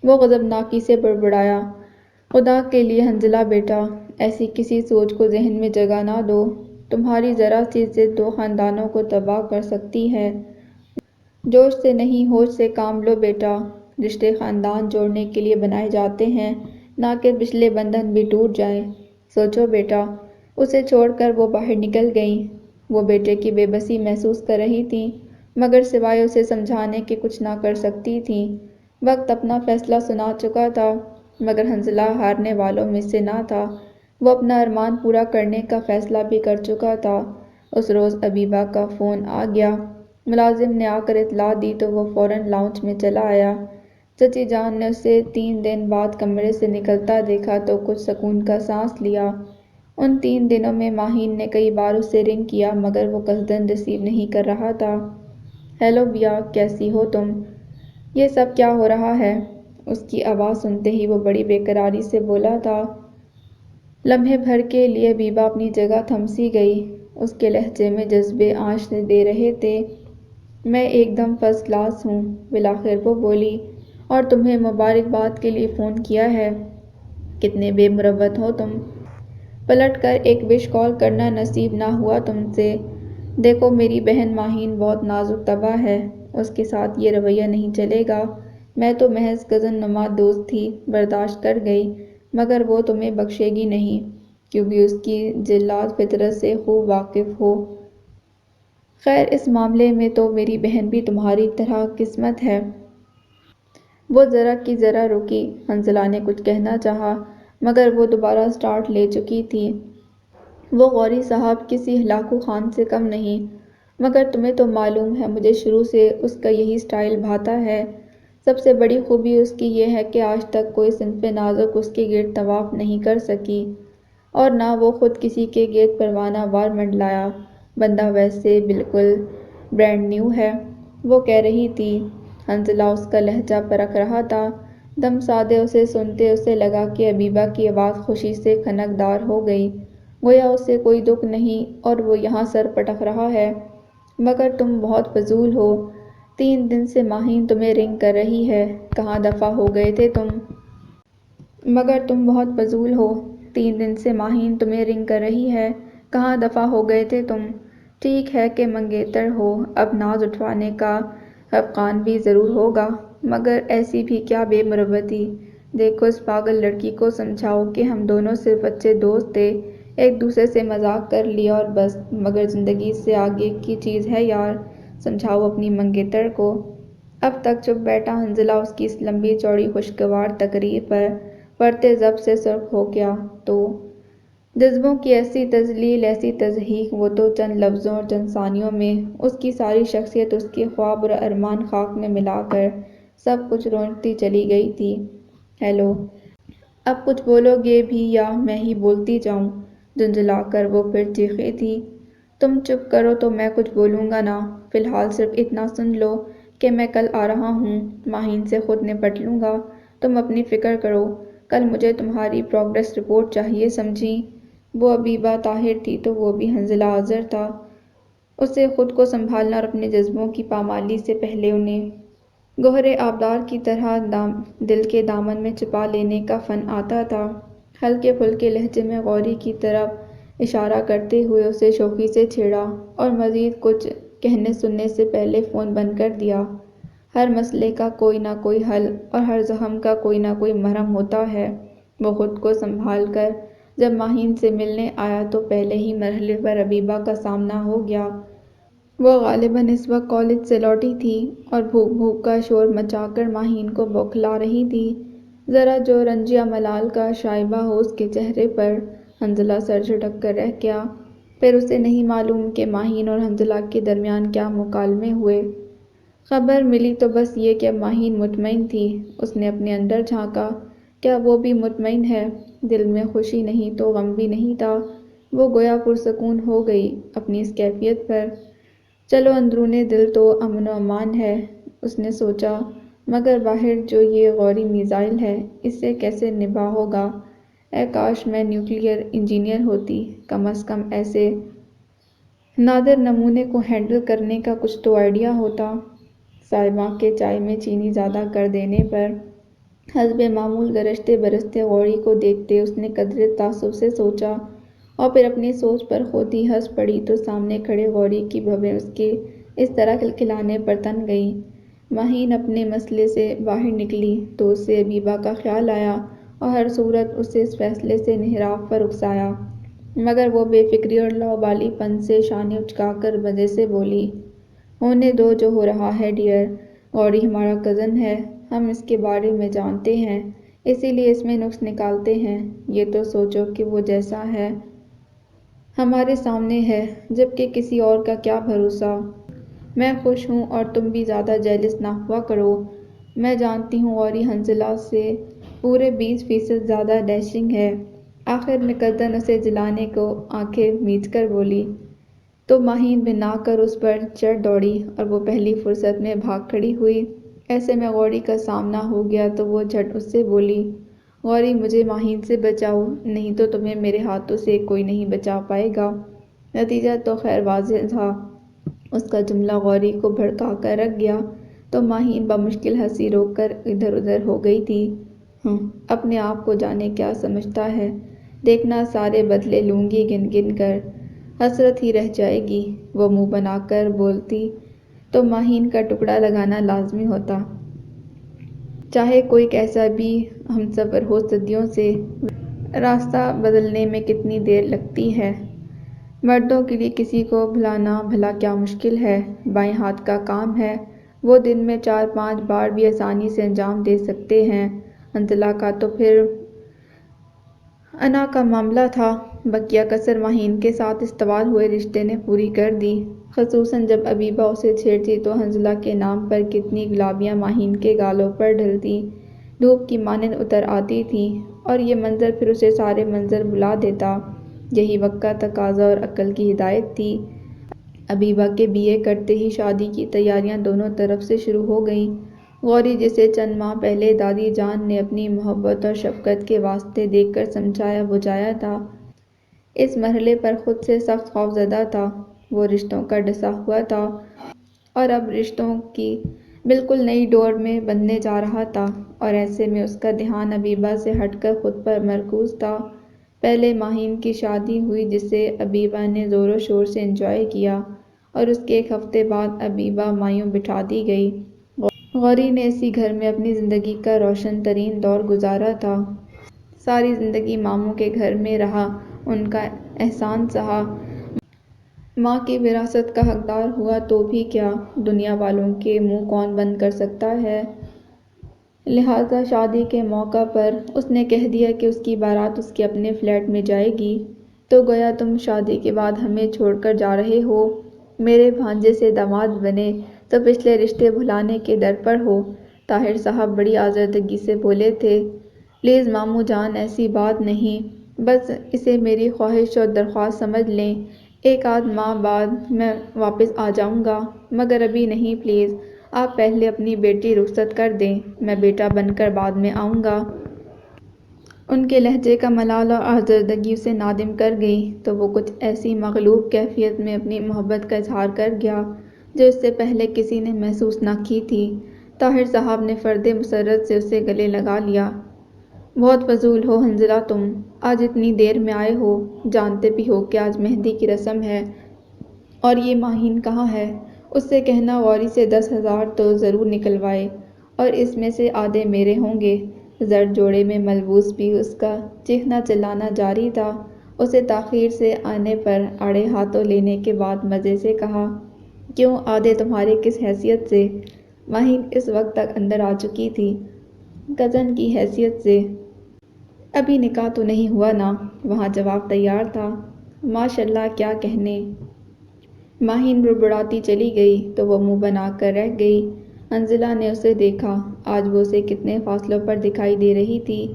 وہ غضبناکی سے بڑبڑایا۔ خدا کے لیے حنظلہ بیٹا، ایسی کسی سوچ کو ذہن میں جگہ نہ دو، تمہاری ذرا سی ضد دو خاندانوں کو تباہ کر سکتی ہے۔ جوش سے نہیں ہوش سے کام لو بیٹا، رشتے خاندان جوڑنے کے لیے بنائے جاتے ہیں، نہ کہ پچھلے بندھن بھی ٹوٹ جائیں، سوچو بیٹا۔ اسے چھوڑ کر وہ باہر نکل گئیں۔ وہ بیٹے کی بے بسی محسوس کر رہی تھیں، مگر سوائے اسے سمجھانے کے کچھ نہ کر سکتی تھیں۔ وقت اپنا فیصلہ سنا چکا تھا، مگر حنظلہ ہارنے والوں میں سے نہ تھا، وہ اپنا ارمان پورا کرنے کا فیصلہ بھی کر چکا تھا۔ اس روز حبیبہ کا فون آ گیا، ملازم نے آ کر اطلاع دی تو وہ فوراً لاؤنج میں چلا آیا۔ چچی جان نے اسے 3 دن بعد کمرے سے نکلتا دیکھا تو کچھ سکون کا سانس لیا۔ ان 3 دنوں میں ماہین نے کئی بار اسے رنگ کیا، مگر وہ قصداً ریسیو نہیں کر رہا تھا۔ ہیلو بیا، کیسی ہو تم؟ یہ سب کیا ہو رہا ہے؟ اس کی آواز سنتے ہی وہ بڑی بے قراری سے بولا تھا۔ لمحے بھر کے لیے حبیبہ اپنی جگہ تھم سی گئی، اس کے لہجے میں جذبے آنچ دے رہے تھے۔ میں ایک دم فرسٹ کلاس ہوں، بالآخر وہ بولی، اور تمہیں مبارکباد کے لیے فون کیا ہے، کتنے بے مروت ہو تم، پلٹ کر ایک وش کال کرنا نصیب نہ ہوا تم سے۔ دیکھو میری بہن ماہین بہت نازک طبع ہے، اس کے ساتھ یہ رویہ نہیں چلے گا، میں تو محض کزن نما دوست تھی، برداشت کر گئی، مگر وہ تمہیں بخشے گی نہیں، کیونکہ اس کی جلاد فطرت سے خوب واقف ہو۔ خیر اس معاملے میں تو میری بہن بھی تمہاری طرح قسمت ہے۔ وہ ذرا کی ذرا رکی۔ حنظلہ نے کچھ کہنا چاہا مگر وہ دوبارہ سٹارٹ لے چکی تھی۔ وہ غوری صاحب کسی ہلاکو خان سے کم نہیں، مگر تمہیں تو معلوم ہے مجھے شروع سے اس کا یہی سٹائل بھاتا ہے۔ سب سے بڑی خوبی اس کی یہ ہے کہ آج تک کوئی صنف نازک اس کے گرد طواف نہیں کر سکی، اور نہ وہ خود کسی کے گرد پروانہ وار منڈلایا۔ بندہ ویسے بالکل برینڈ نیو ہے، وہ کہہ رہی تھی۔ حنظلہ اس کا لہجہ پرکھ رہا تھا۔ دم سادے اسے سنتے اسے لگا کہ حبیبہ کی آواز خوشی سے خنکدار ہو گئی، گویا اسے کوئی دکھ نہیں اور وہ یہاں سر پٹک رہا ہے۔ مگر تم بہت فضول ہو، 3 دن سے ماہین تمہیں رنگ کر رہی ہے، کہاں دفع ہو گئے تھے تم؟ مگر تم بہت فضول ہو، 3 دن سے ماہین تمہیں رنگ کر رہی ہے، کہاں دفع ہو گئے تھے تم؟ ٹھیک ہے کہ منگیتر ہو، اب ناز اٹھوانے کا خفقان بھی ضرور ہوگا، مگر ایسی بھی کیا بے مروتی؟ دیکھو اس پاگل لڑکی کو سمجھاؤ کہ ہم دونوں صرف اچھے دوست تھے، ایک دوسرے سے مذاق کر لیا اور بس، مگر زندگی سے آگے کی چیز ہے یار، سمجھاؤ اپنی منگیتر کو۔ اب تک چپ بیٹھا حنظلہ اس کی اس لمبی چوڑی خوشگوار تقریر پر پڑھتے ضبط سے سرخ ہو گیا تو جذبوں کی ایسی تذلیل، ایسی تضحیک، وہ تو چند لفظوں اور چند ثانیوں میں اس کی ساری شخصیت، اس کے خواب اور ارمان خاک میں ملا کر سب کچھ رونقتی چلی گئی تھی۔ ہیلو، اب کچھ بولو گے بھی یا میں ہی بولتی جاؤں؟ جھنجھلا کر وہ پھر چیخی تھی۔ تم چپ کرو تو میں کچھ بولوں گا نا، فی الحال صرف اتنا سن لو کہ میں کل آ رہا ہوں، ماہین سے خود نپٹ لوں گا، تم اپنی فکر کرو، کل مجھے تمہاری پروگریس رپورٹ چاہیے سمجھی۔ وہ حبیبہ طاہر تھی تو وہ بھی حنظلہ آذر تھا، اسے خود کو سنبھالنا اور اپنے جذبوں کی پامالی سے پہلے انہیں گوہر آبدار کی طرح دل کے دامن میں چھپا لینے کا فن آتا تھا۔ ہلکے پھلکے لہجے میں غوری کی طرف اشارہ کرتے ہوئے اسے شوخی سے چھیڑا اور مزید کچھ کہنے سننے سے پہلے فون بند کر دیا۔ ہر مسئلے کا کوئی نہ کوئی حل اور ہر زخم کا کوئی نہ کوئی مرہم ہوتا ہے۔ وہ خود کو سنبھال کر جب ماہین سے ملنے آیا تو پہلے ہی مرحلے پر حبیبہ کا سامنا ہو گیا۔ وہ غالباً اس وقت کالج سے لوٹی تھی اور بھوک بھوک کا شور مچا کر ماہین کو بوکھلا رہی تھی۔ ذرا جو رنج یا ملال کا شائبہ ہو اس کے چہرے پر۔ حنظلہ سر جھٹک کر رہ گیا، پھر اسے نہیں معلوم کہ ماہین اور حنظلہ کے درمیان کیا مکالمے ہوئے۔ خبر ملی تو بس یہ کہ اب ماہین مطمئن تھی۔ اس نے اپنے اندر جھانکا، کیا وہ بھی مطمئن ہے؟ دل میں خوشی نہیں تو غم بھی نہیں تھا۔ وہ گویا پرسکون ہو گئی اپنی اس کیفیت پر۔ چلو اندرون دل تو امن و امان ہے، اس نے سوچا، مگر باہر جو یہ غوری میزائل ہے، اس سے کیسے نباہ ہوگا؟ اے کاش میں نیوکلیئر انجینئر ہوتی، کم از کم ایسے نادر نمونے کو ہینڈل کرنے کا کچھ تو آئیڈیا ہوتا۔ صاحباں کے چائے میں چینی زیادہ کر دینے پر حسب معمول گرجتے برستے غوری کو دیکھتے اس نے قدرے تعصب سے سوچا، اور پھر اپنی سوچ پر خود ہی ہنس پڑی تو سامنے کھڑے غوری کی بھویں اس کے اس طرح کھلکھلانے پر تن گئیں۔ ماہین اپنے مسئلے سے باہر نکلی تو اسے حبیبہ کا خیال آیا اور ہر صورت اسے اس فیصلے سے انحراف پر اکسایا، مگر وہ بے فکری اور لاابالی پن سے شانے اچکا کر مزے سے بولی، ہونے دو جو ہو رہا ہے ڈیئر، غوری ہمارا کزن ہے، ہم اس کے بارے میں جانتے ہیں، اسی لیے اس میں نقص نکالتے ہیں۔ یہ تو سوچو کہ وہ جیسا ہے ہمارے سامنے ہے، جبکہ کسی اور کا کیا بھروسہ۔ میں خوش ہوں اور تم بھی زیادہ جیلس نہ ہوا کرو۔ میں جانتی ہوں غوری حنظلہ سے پورے 20% زیادہ ڈیشنگ ہے۔ آخر میں گردن اسے جلانے کو آنکھیں میچ کر بولی تو ماہین بنا کر اس پر چڑھ دوڑی اور وہ پہلی فرصت میں بھاگ کھڑی ہوئی۔ ایسے میں غوری کا سامنا ہو گیا تو وہ جھٹ اس سے بولی، غوری مجھے ماہین سے بچاؤ، نہیں تو تمہیں میرے ہاتھوں سے کوئی نہیں بچا پائے گا۔ نتیجہ تو خیر واضح تھا، اس کا جملہ غوری کو بھڑکا کر رکھ گیا تو ماہین بمشکل ہنسی روک کر ادھر ادھر ہو گئی تھی۔ اپنے آپ کو جانے کیا سمجھتا ہے، دیکھنا سارے بدلے لوں گی گن گن کر، حسرت ہی رہ جائے گی۔ وہ منہ بنا کر بولتی تو ماہین کا ٹکڑا لگانا لازمی ہوتا، چاہے کوئی کیسا بھی ہمسفر ہو صدیوں سے، راستہ بدلنے میں کتنی دیر لگتی ہے۔ مردوں کے لیے کسی کو بھلانا بھلا کیا مشکل ہے، بائیں ہاتھ کا کام ہے، وہ دن میں 4-5 بار بھی آسانی سے انجام دے سکتے ہیں۔ حنظلہ کا تو پھر انا کا معاملہ تھا، بقیہ کسر ماہین کے ساتھ استوار ہوئے رشتے نے پوری کر دی، خصوصاً جب عبیبہ اسے چھیڑتی تو حنظلہ کے نام پر کتنی گلابیاں ماہین کے گالوں پر ڈھلتی، دھوپ کی مانند اتر آتی تھیں، اور یہ منظر پھر اسے سارے منظر بھلا دیتا۔ یہی وقت کا تقاضا اور عقل کی ہدایت تھی۔ عبیبہ کے BA کرتے ہی شادی کی تیاریاں دونوں طرف سے شروع ہو گئیں۔ غوری جسے چند ماہ پہلے دادی جان نے اپنی محبت اور شفقت کے واسطے دیکھ کر سمجھایا بجھایا تھا، اس مرحلے پر خود سے سخت خوفزدہ تھا۔ وہ رشتوں کا ڈسا ہوا تھا اور اب رشتوں کی بالکل نئی ڈور میں بندھنے جا رہا تھا، اور ایسے میں اس کا دھیان عبیبہ سے ہٹ کر خود پر مرکوز تھا۔ پہلے ماہین کی شادی ہوئی جسے عبیبہ نے زور و شور سے انجوائے کیا، اور اس کے ایک ہفتے بعد عبیبہ مایوں بٹھا دی گئی۔ غوری نے اسی گھر میں اپنی زندگی کا روشن ترین دور گزارا تھا، ساری زندگی ماموں کے گھر میں رہا، ان کا احسان سہا، ماں کی وراثت کا حقدار ہوا تو بھی کیا، دنیا والوں کے منہ کون بند کر سکتا ہے۔ لہٰذا شادی کے موقع پر اس نے کہہ دیا کہ اس کی بارات اس کے اپنے فلیٹ میں جائے گی۔ تو گویا تم شادی کے بعد ہمیں چھوڑ کر جا رہے ہو، میرے بھانجے سے داماد بنے تو پچھلے رشتے بھلانے کے در پر ہو۔ طاہر صاحب بڑی آزردگی سے بولے تھے، پلیز ماموں جان ایسی بات نہیں، بس اسے میری خواہش اور درخواست سمجھ لیں، ایک آدھ ماہ بعد میں واپس آ جاؤں گا، مگر ابھی نہیں، پلیز آپ پہلے اپنی بیٹی رخصت کر دیں، میں بیٹا بن کر بعد میں آؤں گا۔ ان کے لہجے کا ملال اور آزردگی اسے نادم کر گئی، تو وہ کچھ ایسی مغلوب کیفیت میں اپنی محبت کا اظہار کر گیا جو اس سے پہلے کسی نے محسوس نہ کی تھی۔ طاہر صاحب نے فرد مسرت سے اسے گلے لگا لیا۔ بہت فضول ہو حنظلہ تم، آج اتنی دیر میں آئے ہو، جانتے بھی ہو کہ آج مہندی کی رسم ہے، اور یہ ماہین کہاں ہے؟ اس سے کہنا غوری سے 10,000 تو ضرور نکلوائے، اور اس میں سے آدھے میرے ہوں گے۔ زرد جوڑے میں ملبوس بھی اس کا چیخنا چلانا جاری تھا۔ اسے تاخیر سے آنے پر آڑے ہاتھوں لینے کے بعد مزے سے کہا، کیوں آدھے تمہارے کس حیثیت سے؟ ماہین اس وقت تک اندر آ چکی تھی، کزن کی حیثیت سے۔ ابھی نکاح تو نہیں ہوا نا؟ وہاں جواب تیار تھا، ماشاءاللہ کیا کہنے۔ ماہین بڑبڑاتی چلی گئی تو وہ منہ بنا کر رہ گئی۔ حنظلہ نے اسے دیکھا، آج وہ اسے کتنے فاصلوں پر دکھائی دے رہی تھی،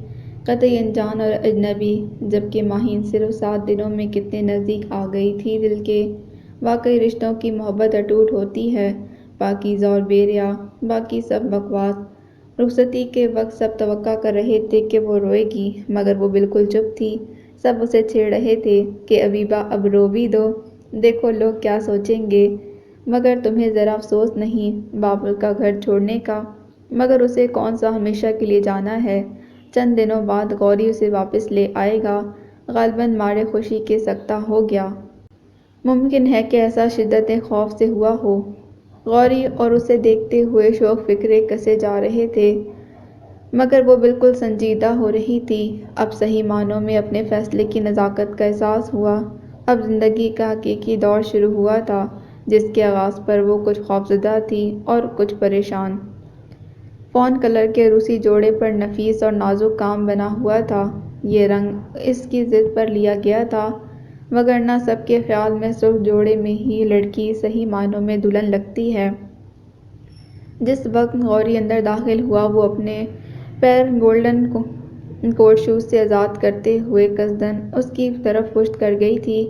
قطعی انجان اور اجنبی، جبکہ ماہین صرف 7 دنوں میں کتنے نزدیک آ گئی تھی دل کے۔ واقعی رشتوں کی محبت اٹوٹ ہوتی ہے، پاکیزہ اور بے ریا، باقی سب بکواس۔ رخصتی کے وقت سب توقع کر رہے تھے کہ وہ روئے گی، مگر وہ بالکل چپ تھی۔ سب اسے چھیڑ رہے تھے کہ عبیبہ اب رو بھی دو، دیکھو لوگ کیا سوچیں گے، مگر تمہیں ذرا افسوس نہیں بابل کا گھر چھوڑنے کا؟ مگر اسے کون سا ہمیشہ کے لیے جانا ہے، چند دنوں بعد غوری اسے واپس لے آئے گا، غالباً مارے خوشی کے سکتہ ہو گیا۔ ممکن ہے کہ ایسا شدت خوف سے ہوا ہو۔ غوری اور اسے دیکھتے ہوئے شوق فکرے کسے جا رہے تھے، مگر وہ بالکل سنجیدہ ہو رہی تھی۔ اب صحیح معنوں میں اپنے فیصلے کی نزاکت کا احساس ہوا۔ اب زندگی کا حقیقی دور شروع ہوا تھا، جس کے آغاز پر وہ کچھ خوفزدہ تھی اور کچھ پریشان۔ فون کلر کے روسی جوڑے پر نفیس اور نازک کام بنا ہوا تھا، یہ رنگ اس کی ضد پر لیا گیا تھا، وگرنہ سب کے خیال میں سرخ جوڑے میں ہی لڑکی صحیح معنوں میں دلہن لگتی ہے۔ جس وقت غوری اندر داخل ہوا وہ اپنے پیر گولڈن کوٹ شوز سے آزاد کرتے ہوئے قصداً اس کی طرف پشت کر گئی تھی۔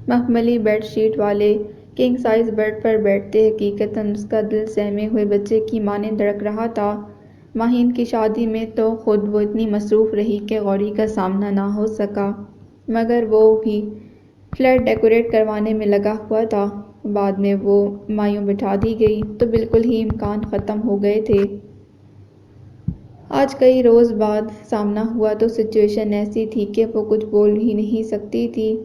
مخملی بیڈ شیٹ والے کنگ سائز بیڈ پر بیٹھتے حقیقتاً اس کا دل سہمے ہوئے بچے کی مانند دھڑک رہا تھا۔ ماہین کی شادی میں تو خود وہ اتنی مصروف رہی کہ غوری کا سامنا نہ ہو سکا، مگر وہ بھی فلیٹ ڈیکوریٹ کروانے میں لگا ہوا تھا۔ بعد میں وہ مایوں بٹھا دی گئی تو بالکل ہی امکان ختم ہو گئے تھے۔ آج کئی روز بعد سامنا ہوا تو سچویشن ایسی تھی کہ وہ کچھ بول ہی نہیں سکتی تھی۔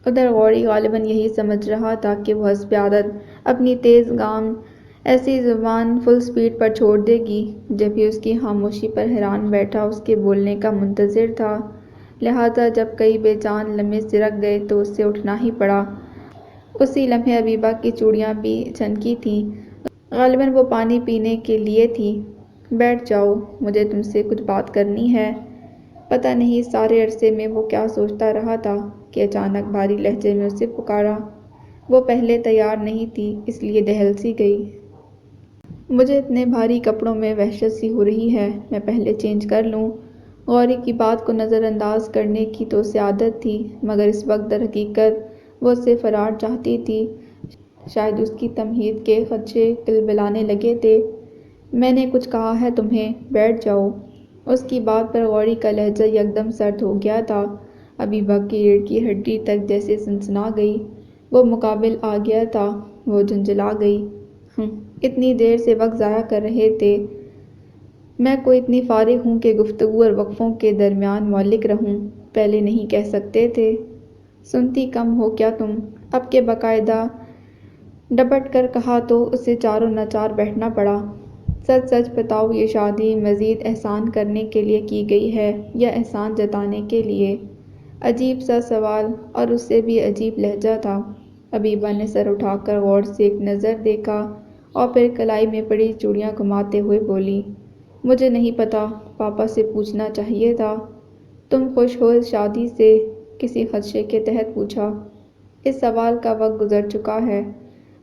ادھر غوری غالباً یہی سمجھ رہا تھا کہ وہ حسب عادت اپنی تیز گام ایسی زبان فل سپیڈ پر چھوڑ دے گی، جبکہ اس کی خاموشی پر حیران بیٹھا اس کے بولنے کا منتظر تھا۔ لہٰذا جب کئی بے جان لمحے سرک گئے تو اسے اٹھنا ہی پڑا۔ اسی لمحے حبیبہ کی چوڑیاں بھی چھنکی تھیں، غالباً وہ پانی پینے کے لیے تھی۔ بیٹھ جاؤ، مجھے تم سے کچھ بات کرنی ہے۔ پتہ نہیں سارے عرصے میں وہ کیا سوچتا رہا تھا کہ اچانک بھاری لہجے میں اسے پکارا۔ وہ پہلے تیار نہیں تھی، اس لیے دہل سی گئی۔ مجھے اتنے بھاری کپڑوں میں وحشت سی ہو رہی ہے، میں پہلے چینج کر لوں۔ غوری کی بات کو نظر انداز کرنے کی تو اسے عادت تھی، مگر اس وقت در حقیقت وہ اس سے فرار چاہتی تھی۔ شاید اس کی تمہید کے خدشے کلبلانے لگے تھے۔ میں نے کچھ کہا ہے تمہیں، بیٹھ جاؤ۔ اس کی بات پر غوری کا لہجہ یکدم سرد ہو گیا تھا۔ حبیبہ کی ریڑھ کی ہڈی تک جیسے سنسنا گئی۔ وہ مقابل آ گیا تھا، وہ جھنجھلا گئی۔ اتنی دیر سے وقت ضائع کر رہے تھے۔ میں کوئی اتنی فارغ ہوں کہ گفتگو اور وقفوں کے درمیان معلق رہوں، پہلے نہیں کہہ سکتے تھے؟ سنتی کم ہو کیا تم؟ اب کہ باقاعدہ ڈپٹ کر کہا تو اسے چاروں ناچار بیٹھنا پڑا۔ سچ سچ بتاؤ، یہ شادی مزید احسان کرنے کے لیے کی گئی ہے یا احسان جتانے کے لیے؟ عجیب سا سوال، اور اس سے بھی عجیب لہجہ تھا۔ حبیبہ نے سر اٹھا کر غور سے ایک نظر دیکھا اور پھر کلائی میں پڑی چوڑیاں گھماتے ہوئے بولی، مجھے نہیں پتا، پاپا سے پوچھنا چاہیے تھا۔ تم خوش ہو اس شادی سے؟ کسی خدشے کے تحت پوچھا۔ اس سوال کا وقت گزر چکا ہے۔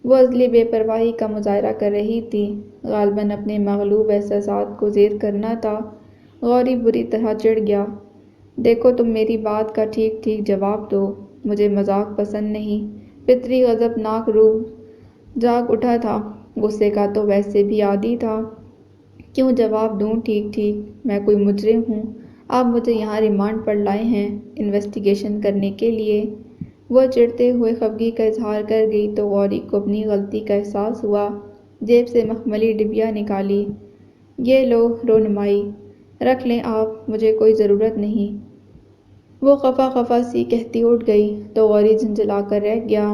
وہ ازلی بے پرواہی کا مظاہرہ کر رہی تھی، غالباً اپنے مغلوب احساسات کو زیر کرنا تھا۔ غوری بری طرح چڑ گیا۔ دیکھو تم میری بات کا ٹھیک ٹھیک جواب دو، مجھے مذاق پسند نہیں۔ فطری غضبناک روح جاگ اٹھا تھا، غصے کا تو ویسے بھی عادی تھا۔ کیوں جواب دوں ٹھیک ٹھیک؟ میں کوئی مجرم ہوں؟ آپ مجھے یہاں ریمانڈ پر لائے ہیں انویسٹیگیشن کرنے کے لیے؟ وہ چڑھتے ہوئے خفگی کا اظہار کر گئی تو غوری کو اپنی غلطی کا احساس ہوا۔ جیب سے مخملی ڈبیا نکالی۔ یہ لو رونمائی، رکھ لیں آپ، مجھے کوئی ضرورت نہیں۔ وہ خفا خفا سی کہتی اٹھ گئی تو غوری جھنجھلا کر رہ گیا۔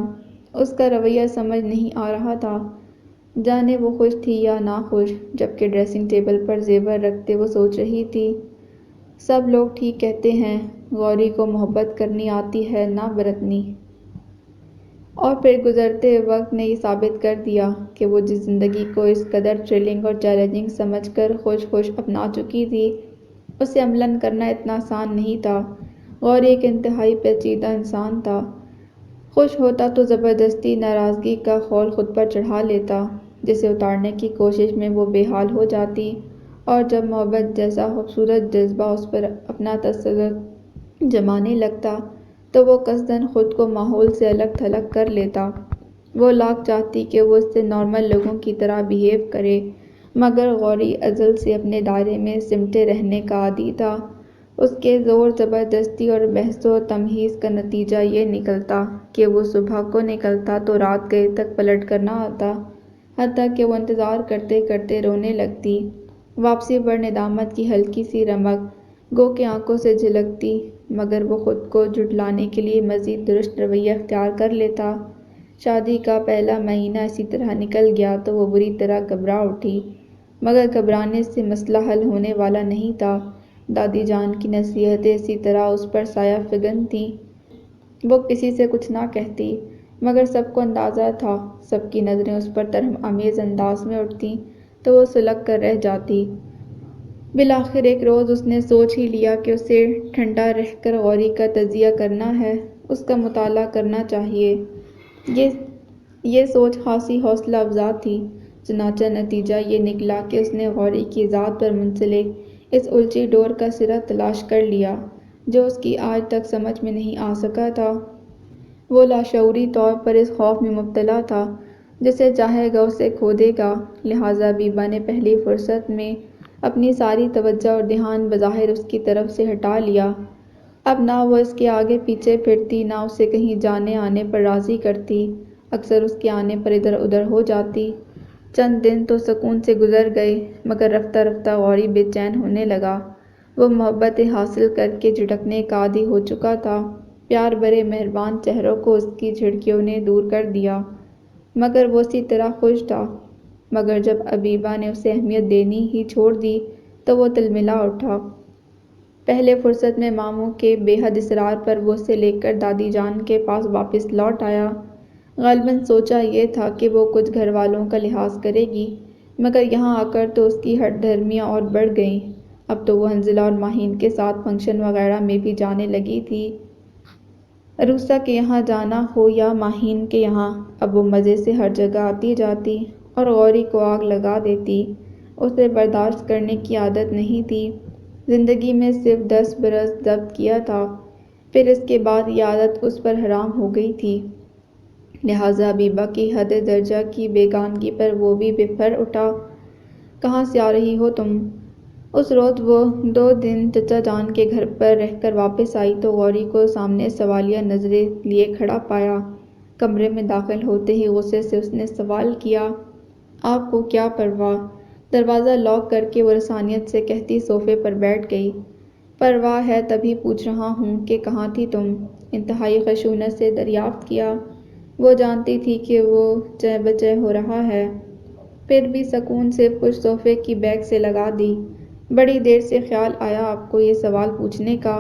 اس کا رویہ سمجھ نہیں آ رہا تھا، جانے وہ خوش تھی یا ناخوش۔ جبکہ ڈریسنگ ٹیبل پر زیور رکھتے وہ سوچ رہی تھی، سب لوگ ٹھیک کہتے ہیں، غوری کو محبت کرنی آتی ہے نہ برتنی۔ اور پھر گزرتے وقت نے یہ ثابت کر دیا کہ وہ جس زندگی کو اس قدر تھرلنگ اور چیلنجنگ سمجھ کر خوش خوش اپنا چکی تھی، اسے عملاً کرنا اتنا آسان نہیں تھا۔ غوری ایک انتہائی پیچیدہ انسان تھا۔ خوش ہوتا تو زبردستی ناراضگی کا خول خود پر چڑھا لیتا، جسے اتارنے کی کوشش میں وہ بے حال ہو جاتی، اور جب محبت جیسا خوبصورت جذبہ اس پر اپنا تسلط جمانے لگتا تو وہ قصداً خود کو ماحول سے الگ تھلگ کر لیتا۔ وہ لاکھ چاہتی کہ وہ اس سے نارمل لوگوں کی طرح بیہیو کرے، مگر غوری ازل سے اپنے دائرے میں سمٹے رہنے کا عادی تھا۔ اس کے زور زبردستی اور بحث و تمہیز کا نتیجہ یہ نکلتا کہ وہ صبح کو نکلتا تو رات گئے تک پلٹ کر نہ آتا، حتیٰ کہ وہ انتظار کرتے کرتے رونے لگتی۔ واپسی پر ندامت کی ہلکی سی رمق گو کہ آنکھوں سے جھلکتی، مگر وہ خود کو جھٹلانے کے لیے مزید درست رویہ اختیار کر لیتا۔ شادی کا پہلا مہینہ اسی طرح نکل گیا تو وہ بری طرح گھبرا اٹھی، مگر گھبرانے سے مسئلہ حل ہونے والا نہیں تھا۔ دادی جان کی نصیحتیں اسی طرح اس پر سایہ فگن تھیں۔ وہ کسی سے کچھ نہ کہتی، مگر سب کو اندازہ تھا، سب کی نظریں اس پر ترہم آمیز انداز میں اٹھتیں تو وہ سلگ کر رہ جاتی۔ بالآخر ایک روز اس نے سوچ ہی لیا کہ اسے ٹھنڈا رہ کر غوری کا تجزیہ کرنا ہے، اس کا مطالعہ کرنا چاہیے۔ یہ سوچ خاصی حوصلہ افزا تھی۔ چنانچہ نتیجہ یہ نکلا کہ اس نے غوری کی ذات پر منسلک اس الجھی ڈور کا سرا تلاش کر لیا جو اس کی آج تک سمجھ میں نہیں آ سکا تھا۔ وہ لاشعوری طور پر اس خوف میں مبتلا تھا، جسے چاہے گا اسے کھو دے گا۔ لہٰذا حبیبہ نے پہلی فرصت میں اپنی ساری توجہ اور دھیان بظاہر اس کی طرف سے ہٹا لیا۔ اب نہ وہ اس کے آگے پیچھے پھرتی، نہ اسے کہیں جانے آنے پر راضی کرتی، اکثر اس کے آنے پر ادھر ادھر ہو جاتی۔ چند دن تو سکون سے گزر گئے، مگر رفتہ رفتہ غوری بے چین ہونے لگا۔ وہ محبتیں حاصل کر کے جھٹکنے کا عادی ہو چکا تھا۔ پیار بھرے مہربان چہروں کو اس کی جھڑکیوں نے دور کر دیا، مگر وہ اسی طرح خوش تھا۔ مگر جب حبیبہ نے اسے اہمیت دینی ہی چھوڑ دی تو وہ تلملا اٹھا۔ پہلے فرصت میں ماموں کے بے حد اصرار پر وہ اسے لے کر دادی جان کے پاس واپس لوٹ آیا۔ غالباً سوچا یہ تھا کہ وہ کچھ گھر والوں کا لحاظ کرے گی، مگر یہاں آ کر تو اس کی ہٹ دھرمیاں اور بڑھ گئیں۔ اب تو وہ حنظلہ اور ماہین کے ساتھ فنکشن وغیرہ میں بھی جانے لگی تھی۔ عروسہ کے یہاں جانا ہو یا ماہین کے یہاں، اب وہ مزے سے ہر جگہ آتی جاتی اور غوری کو آگ لگا دیتی۔ اسے برداشت کرنے کی عادت نہیں تھی۔ زندگی میں صرف 10 برس ضبط کیا تھا، پھر اس کے بعد یہ عادت اس پر حرام ہو گئی تھی۔ لہٰذا حبیبہ کی حد درجہ کی بیگانگی پر وہ بھی بپھر اٹھا۔ کہاں سے آ رہی ہو تم؟ اس روز وہ 2 دن چچا جان کے گھر پر رہ کر واپس آئی تو غوری کو سامنے سوالیہ نظریں لیے کھڑا پایا۔ کمرے میں داخل ہوتے ہی غصے سے اس نے سوال کیا، آپ کو کیا پرواہ؟ دروازہ لاک کر کے وہ رسانیت سے کہتی صوفے پر بیٹھ گئی، پرواہ ہے تبھی پوچھ رہا ہوں کہ کہاں تھی تم؟ انتہائی خشونت سے دریافت کیا۔ وہ جانتی تھی کہ وہ چہ بچہ ہو رہا ہے، پھر بھی سکون سے پشت صوفے کی بیک سے لگا دی۔ بڑی دیر سے خیال آیا آپ کو یہ سوال پوچھنے کا۔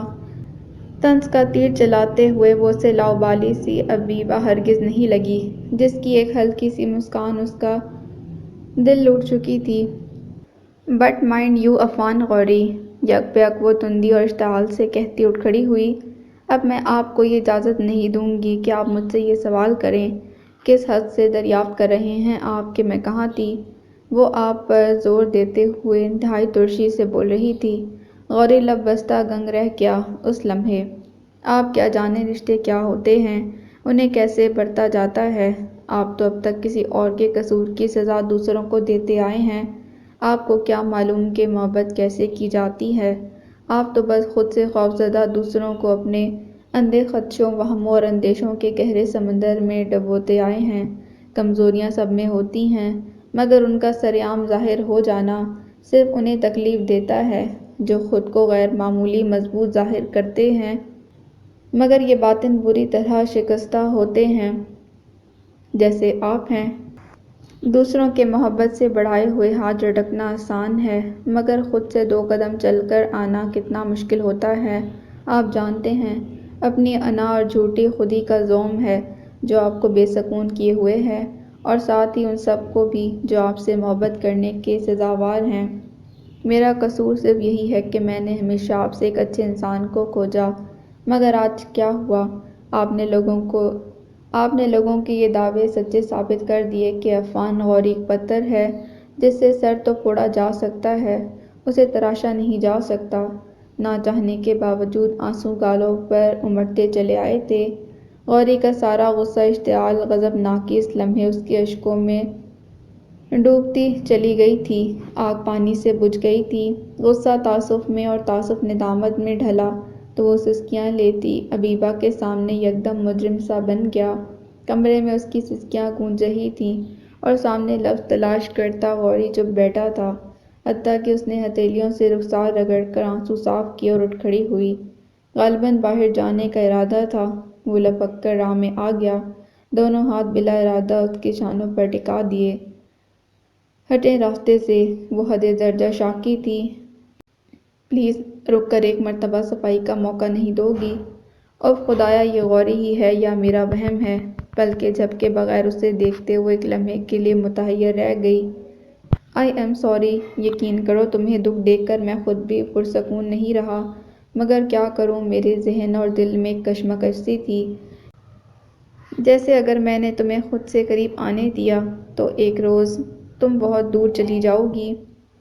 طنز کا تیر چلاتے ہوئے وہ اسے لاابالی سی حبیبہ ہرگز نہیں لگی، جس کی ایک ہلکی سی مسکان اس کا دل لوٹ چکی تھی۔ But mind you Affan Ghori, یک بیک وہ تندی اور اشتعال سے کہتی اٹھ کھڑی ہوئی، اب میں آپ کو یہ اجازت نہیں دوں گی کہ آپ مجھ سے یہ سوال کریں۔ کس حد سے دریافت کر رہے ہیں آپ کہ میں کہاں تھی؟ وہ آپ پر زور دیتے ہوئے انتہائی ترشی سے بول رہی تھی۔ غوری لب بستہ گنگ رہ گیا اس لمحے۔ آپ کیا جانیں رشتے کیا ہوتے ہیں، انہیں کیسے برتا جاتا ہے؟ آپ تو اب تک کسی اور کے قصور کی سزا دوسروں کو دیتے آئے ہیں، آپ کو کیا معلوم کہ محبت کیسے کی جاتی ہے؟ آپ تو بس خود سے خوفزدہ دوسروں کو اپنے اندھے خدشوں، وہموں اور اندیشوں کے گہرے سمندر میں ڈبوتے آئے ہیں۔ کمزوریاں سب میں ہوتی ہیں، مگر ان کا سرعام ظاہر ہو جانا صرف انہیں تکلیف دیتا ہے جو خود کو غیر معمولی مضبوط ظاہر کرتے ہیں، مگر یہ باطن بری طرح شکستہ ہوتے ہیں، جیسے آپ ہیں۔ دوسروں کے محبت سے بڑھائے ہوئے ہاتھ جھٹکنا آسان ہے، مگر خود سے 2 قدم چل کر آنا کتنا مشکل ہوتا ہے، آپ جانتے ہیں۔ اپنی انا اور جھوٹی خودی کا زوم ہے جو آپ کو بے سکون کیے ہوئے ہے، اور ساتھ ہی ان سب کو بھی جو آپ سے محبت کرنے کے سزاوار ہیں۔ میرا قصور صرف یہی ہے کہ میں نے ہمیشہ آپ سے ایک اچھے انسان کو کھوجا، مگر آج کیا ہوا؟ آپ نے لوگوں کے یہ دعوے سچے ثابت کر دیے کہ عفان غوری ایک پتھر ہے جس سے سر تو پھوڑا جا سکتا ہے، اسے تراشا نہیں جا سکتا۔ نہ چاہنے کے باوجود آنسو گالوں پر امڑتے چلے آئے تھے۔ غوری کا سارا غصہ، اشتعال، غضب ناکی اس لمحے اس کے اشکوں میں ڈوبتی چلی گئی تھی۔ آگ پانی سے بجھ گئی تھی۔ غصہ تعاسف میں اور تعاسف ندامت میں ڈھلا تو وہ سسکیاں لیتی حبیبہ کے سامنے یکدم مجرم سا بن گیا۔ کمرے میں اس کی سسکیاں گونج رہی تھیں اور سامنے لفظ تلاش کرتا غوری چپ بیٹھا تھا، حتیٰ کہ اس نے ہتھیلیوں سے رخسار رگڑ کر آنسو صاف کیے اور اٹھ کھڑی ہوئی۔ غالباً باہر جانے کا ارادہ تھا، وہ لپک کر راہ میں آ گیا، دونوں ہاتھ بلا ارادہ اس کے شانوں پر ٹکا دیے۔ ہٹیں راستے سے، وہ حد درجہ شاکی تھی۔ پلیز رک کر ایک مرتبہ صفائی کا موقع نہیں دو گی؟ اف خدایا، یہ غوری ہی ہے یا میرا وہم ہے؟ پلکیں جھپکے بغیر اسے دیکھتے ہوئے ایک لمحے کے لیے متحیر رہ گئی۔ آئی ایم سوری، یقین کرو تمہیں دکھ دیکھ کر میں خود بھی پرسکون نہیں رہا، مگر کیا کروں، میرے ذہن اور دل میں ایک کشمکش سی تھی، جیسے اگر میں نے تمہیں خود سے قریب آنے دیا تو ایک روز تم بہت دور چلی جاؤ گی۔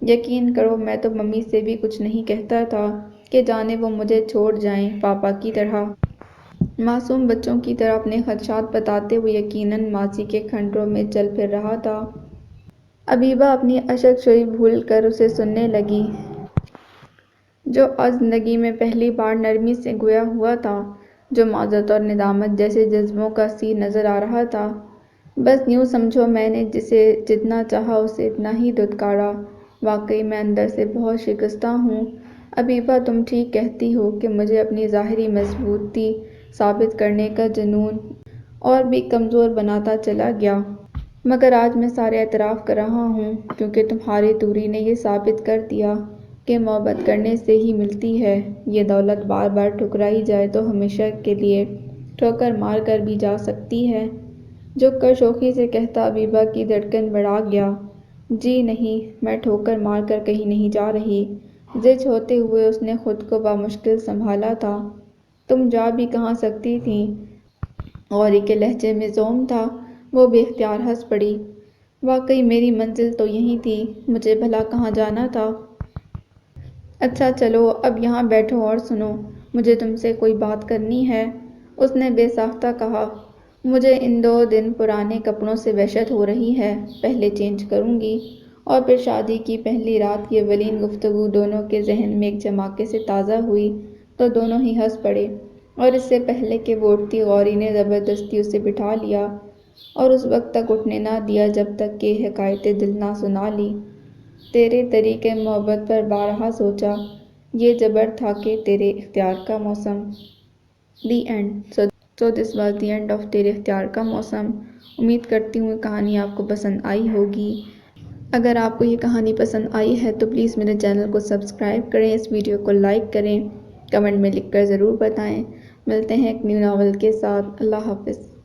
یقین کرو میں تو ممی سے بھی کچھ نہیں کہتا تھا کہ جانے وہ مجھے چھوڑ جائیں، پاپا کی طرح، معصوم بچوں کی طرح اپنے خدشات بتاتے ہوئے یقیناً ماضی کے کھنڈروں میں چل پھر رہا تھا۔ حبیبہ اپنی اشک شوئی بھول کر اسے سننے لگی، جو آج زندگی میں پہلی بار نرمی سے گویا ہوا تھا، جو معذرت اور ندامت جیسے جذبوں کا سی نظر آ رہا تھا۔ بس یوں سمجھو میں نے جسے جتنا چاہا اسے اتنا ہی دھتکارا، واقعی میں اندر سے بہت شکستہ ہوں۔ حبیبہ تم ٹھیک کہتی ہو کہ مجھے اپنی ظاہری مضبوطی ثابت کرنے کا جنون اور بھی کمزور بناتا چلا گیا، مگر آج میں سارے اعتراف کر رہا ہوں کیونکہ تمہاری دوری نے یہ ثابت کر دیا کہ محبت کرنے سے ہی ملتی ہے۔ یہ دولت بار بار ٹھکرائی جائے تو ہمیشہ کے لیے ٹھوکر مار کر بھی جا سکتی ہے۔ جھک کر شوخی سے کہتا عبیبہ کی دھڑکن بڑھا گیا۔ جی نہیں، میں ٹھوکر مار کر کہیں نہیں جا رہی۔ زج ہوتے ہوئے اس نے خود کو بامشکل سنبھالا تھا۔ تم جا بھی کہاں سکتی تھیں؟ غوری کے لہجے میں زوم تھا۔ وہ بے اختیار ہنس پڑی۔ واقعی میری منزل تو یہیں تھی، مجھے بھلا کہاں جانا تھا؟ اچھا چلو اب یہاں بیٹھو اور سنو، مجھے تم سے کوئی بات کرنی ہے، اس نے بے ساختہ کہا۔ مجھے ان 2 دن پرانے کپڑوں سے وحشت ہو رہی ہے، پہلے چینج کروں گی۔ اور پھر شادی کی پہلی رات یہ ولین گفتگو دونوں کے ذہن میں ایک جھماکے سے تازہ ہوئی تو دونوں ہی ہنس پڑے، اور اس سے پہلے کہ وہ اٹھتی غوری نے زبردستی اسے بٹھا لیا اور اس وقت تک اٹھنے نہ دیا جب تک کہ حکایت دل نہ سنا لی۔ تیرے طریقِ محبت پر بارہا سوچا، یہ جبر تھا کہ تیرے اختیار کا موسم۔ The end. So this was the end of تیرے اختیار کا موسم۔ امید کرتی ہوں یہ کہانی آپ کو پسند آئی ہوگی۔ اگر آپ کو یہ کہانی پسند آئی ہے تو پلیز میرے چینل کو سبسکرائب کریں، اس ویڈیو کو لائک کریں، کمنٹ میں لکھ کر ضرور بتائیں۔ ملتے ہیں ایک نیو ناول کے ساتھ۔ اللہ حافظ۔